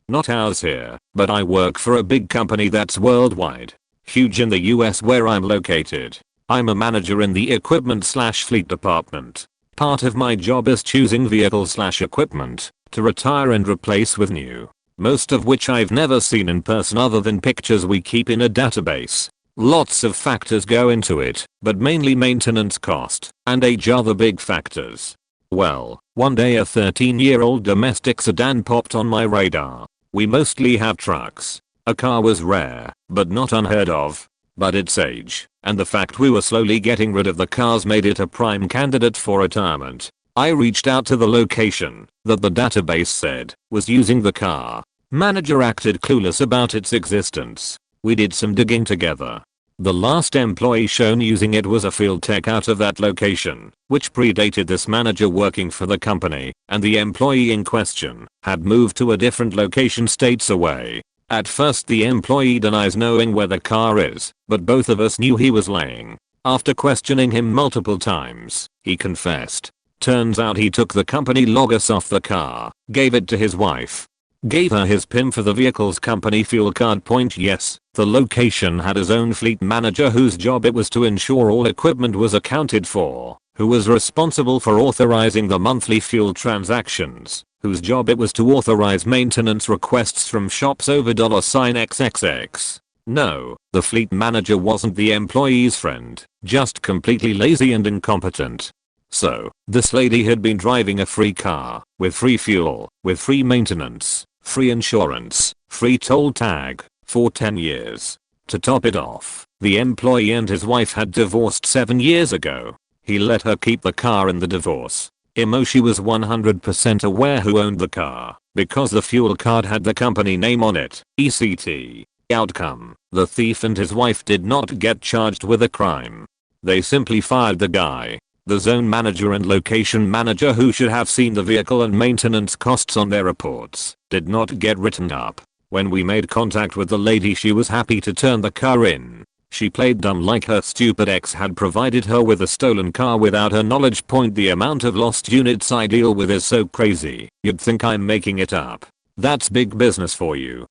Not ours here, but I work for a big company that's worldwide. Huge in the US where I'm located. I'm a manager in the equipment/fleet department. Part of my job is choosing vehicles/equipment to retire and replace with new, most of which I've never seen in person other than pictures we keep in a database. Lots of factors go into it, but mainly maintenance cost and age are the big factors. Well, one day a 13-year-old domestic sedan popped on my radar. We mostly have trucks. A car was rare, but not unheard of. But its age, and the fact we were slowly getting rid of the cars made it a prime candidate for retirement. I reached out to the location that the database said was using the car. Manager acted clueless about its existence. We did some digging together. The last employee shown using it was a field tech out of that location, which predated this manager working for the company, and the employee in question had moved to a different location states away. At first the employee denies knowing where the car is, but both of us knew he was lying. After questioning him multiple times, he confessed. Turns out he took the company logos off the car, gave it to his wife. Gave her his PIN for the vehicle's company fuel card point. Yes, the location had his own fleet manager whose job it was to ensure all equipment was accounted for, who was responsible for authorizing the monthly fuel transactions, whose job it was to authorize maintenance requests from shops over $XXX. No, the fleet manager wasn't the employee's friend, just completely lazy and incompetent. So, this lady had been driving a free car, with free fuel, with free maintenance, free insurance, free toll tag, for 10 years. To top it off, the employee and his wife had divorced 7 years ago. He let her keep the car in the divorce. She was 100% aware who owned the car, because the fuel card had the company name on it, ECT. Outcome, the thief and his wife did not get charged with a crime. They simply fired the guy. The zone manager and location manager, who should have seen the vehicle and maintenance costs on their reports, did not get written up. When we made contact with the lady, she was happy to turn the car in. She played dumb like her stupid ex had provided her with a stolen car without her knowledge. The amount of lost units I deal with is so crazy, you'd think I'm making it up. That's big business for you.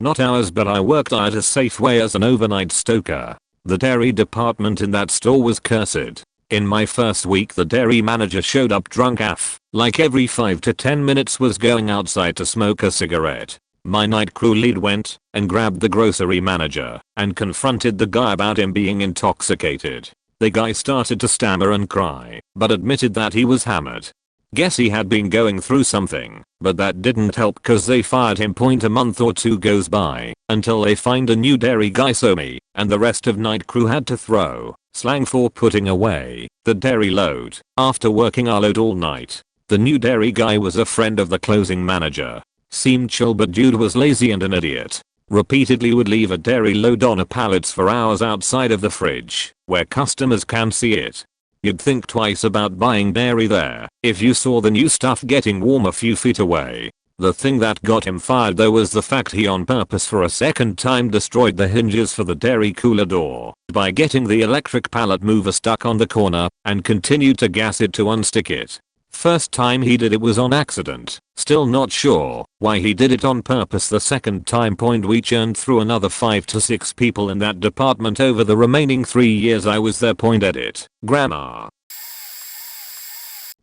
Not ours, but I worked at a Safeway as an overnight stoker. The dairy department in that store was cursed. In my first week, the dairy manager showed up drunk AF, like every 5 to 10 minutes was going outside to smoke a cigarette. My night crew lead went and grabbed the grocery manager and confronted the guy about him being intoxicated. The guy started to stammer and cry, but admitted that he was hammered. Guess he had been going through something, but that didn't help cause they fired him. A month or two goes by until they find a new dairy guy, so me and the rest of night crew had to throw, slang for putting away, the dairy load after working our load all night. The new dairy guy was a friend of the closing manager. Seemed chill, but dude was lazy and an idiot. Repeatedly would leave a dairy load on a pallets for hours outside of the fridge, where customers can see it. You'd think twice about buying dairy there if you saw the new stuff getting warm a few feet away. The thing that got him fired though was the fact he on purpose for a second time destroyed the hinges for the dairy cooler door by getting the electric pallet mover stuck on the corner and continued to gas it to unstick it. First time he did it was on accident, still not sure why he did it on purpose the second time. We churned through another 5 to 6 people in that department over the remaining 3 years I was there. Edit. Grammar.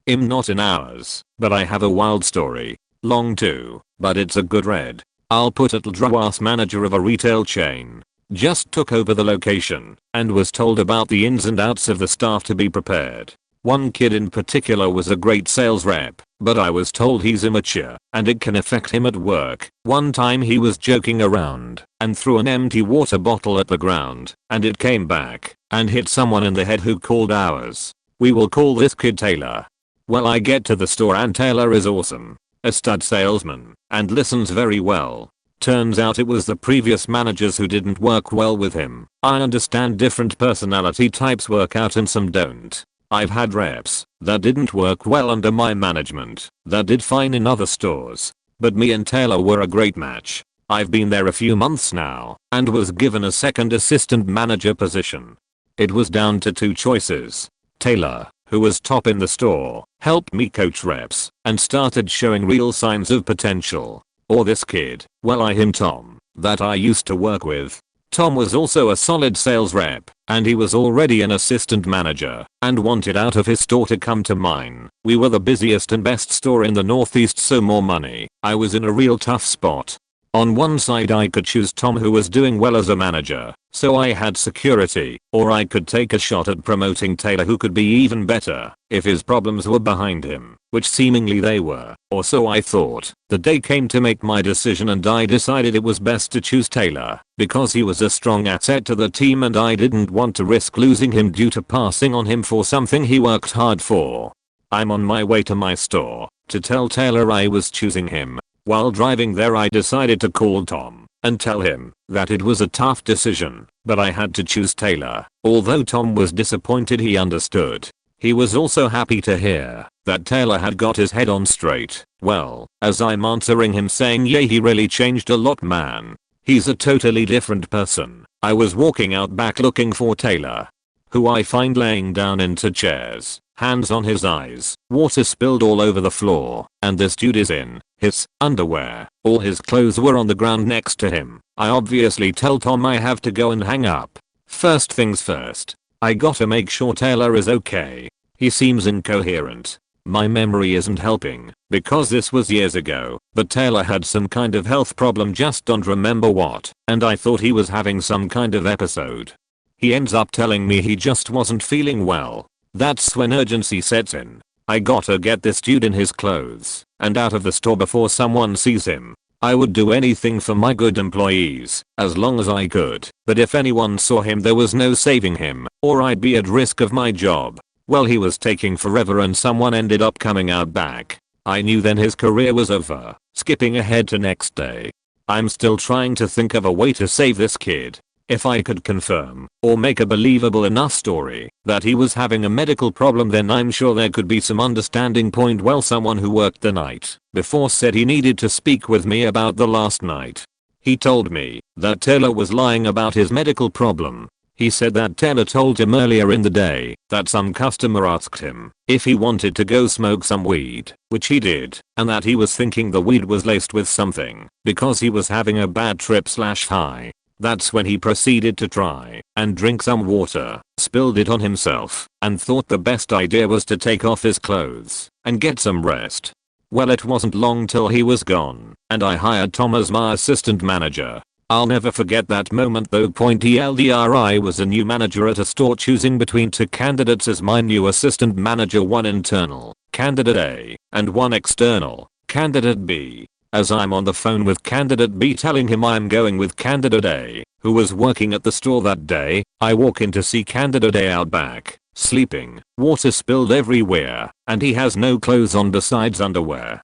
Not in ours, but I have a wild story. Long too, but it's a good read. I'll put it. Drawas manager of a retail chain just took over the location and was told about the ins and outs of the staff to be prepared. One kid in particular was a great sales rep, but I was told he's immature and it can affect him at work. One time he was joking around and threw an empty water bottle at the ground, and it came back and hit someone in the head who called ours. We will call this kid Taylor. Well, I get to the store and Taylor is awesome. A stud salesman and listens very well. Turns out it was the previous managers who didn't work well with him. I understand different personality types work out and some don't. I've had reps that didn't work well under my management that did fine in other stores. But me and Taylor were a great match. I've been there a few months now and was given a second assistant manager position. It was down to 2 choices. Taylor, who was top in the store, helped me coach reps and started showing real signs of potential. Or this kid, Tom, that I used to work with. Tom was also a solid sales rep, and he was already an assistant manager and wanted out of his store to come to mine. We were the busiest and best store in the Northeast, so more money. I was in a real tough spot. On one side I could choose Tom, who was doing well as a manager, so I had security, or I could take a shot at promoting Taylor, who could be even better if his problems were behind him, which seemingly they were, or so I thought. The day came to make my decision and I decided it was best to choose Taylor because he was a strong asset to the team and I didn't want to risk losing him due to passing on him for something he worked hard for. I'm on my way to my store to tell Taylor I was choosing him. While driving there I decided to call Tom and tell him that it was a tough decision, but I had to choose Taylor. Although Tom was disappointed, he understood. He was also happy to hear that Taylor had got his head on straight. Well, as I'm answering him saying, yeah, he really changed a lot, man. He's a totally different person. I was walking out back looking for Taylor, who I find laying down into chairs hands on his eyes, water spilled all over the floor, and this dude is in his underwear. All his clothes were on the ground next to him. I obviously tell Tom I have to go and hang up. First things first, I gotta make sure Taylor is okay. He seems incoherent. My memory isn't helping, because this was years ago, but Taylor had some kind of health problem, just don't remember what, and I thought he was having some kind of episode. He ends up telling me he just wasn't feeling well. That's when urgency sets in. I gotta get this dude in his clothes and out of the store before someone sees him. I would do anything for my good employees, as long as I could, but if anyone saw him there was no saving him, or I'd be at risk of my job. Well, he was taking forever and someone ended up coming out back. I knew then his career was over. Skipping ahead to next day. I'm still trying to think of a way to save this kid. If I could confirm, or make a believable enough story, that he was having a medical problem, then I'm sure there could be some understanding point. Well, someone who worked the night before said he needed to speak with me about the last night. He told me that Taylor was lying about his medical problem. He said that Taylor told him earlier in the day that some customer asked him if he wanted to go smoke some weed, which he did, and that he was thinking the weed was laced with something because he was having a bad trip/high. That's when he proceeded to try and drink some water, spilled it on himself, and thought the best idea was to take off his clothes and get some rest. Well, it wasn't long till he was gone, and I hired Tom as my assistant manager. I'll never forget that moment though. TLDR, I was a new manager at a store choosing between two candidates as my new assistant manager, one internal, candidate A, and one external, candidate B. As I'm on the phone with candidate B telling him I'm going with candidate A, who was working at the store that day, I walk in to see candidate A out back, sleeping, water spilled everywhere, and he has no clothes on besides underwear.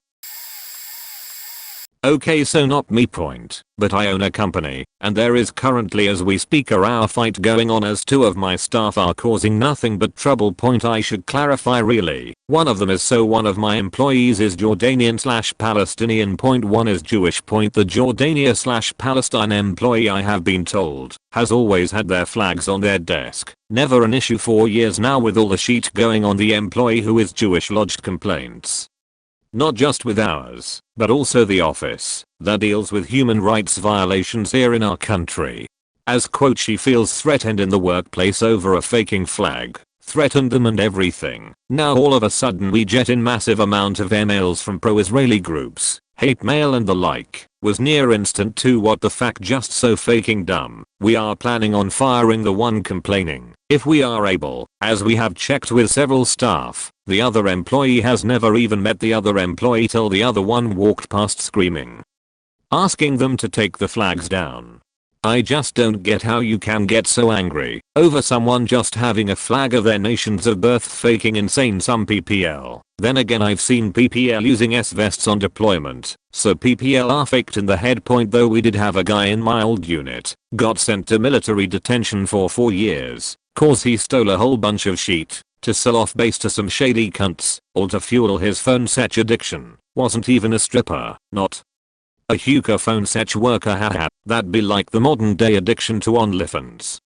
Okay, so not me point, but I own a company, and there is currently as we speak a row fight going on as two of my staff are causing nothing but trouble. Point, I should clarify really. One of them is one of my employees is Jordanian/Palestinian. Point, one is Jewish. Point, the Jordania/Palestine employee, I have been told, has always had their flags on their desk. Never an issue. 4 years now with all the shit going on, the employee who is Jewish lodged complaints. Not just with ours, but also the office that deals with human rights violations here in our country. As quote, she feels threatened in the workplace over a faking flag, threatened them and everything. Now all of a sudden we get in massive amount of emails from pro-Israeli groups, hate mail and the like. Was near instant to what the fuck, just so faking dumb. We are planning on firing the one complaining, if we are able, as we have checked with several staff. The other employee has never even met the other employee till the other one walked past screaming, asking them to take the flags down. I just don't get how you can get so angry over someone just having a flag of their nations of birth faking insane. Some PPL. Then again, I've seen PPL using S-vests on deployment, so PPL are faked in the head. Point, though we did have a guy in my old unit, got sent to military detention for 4 years, cause he stole a whole bunch of sheet to sell off base to some shady cunts, all to fuel his phone sex addiction. Wasn't even a stripper, not a hookah phone sex worker, haha. That'd be like the modern day addiction to OnlyFans.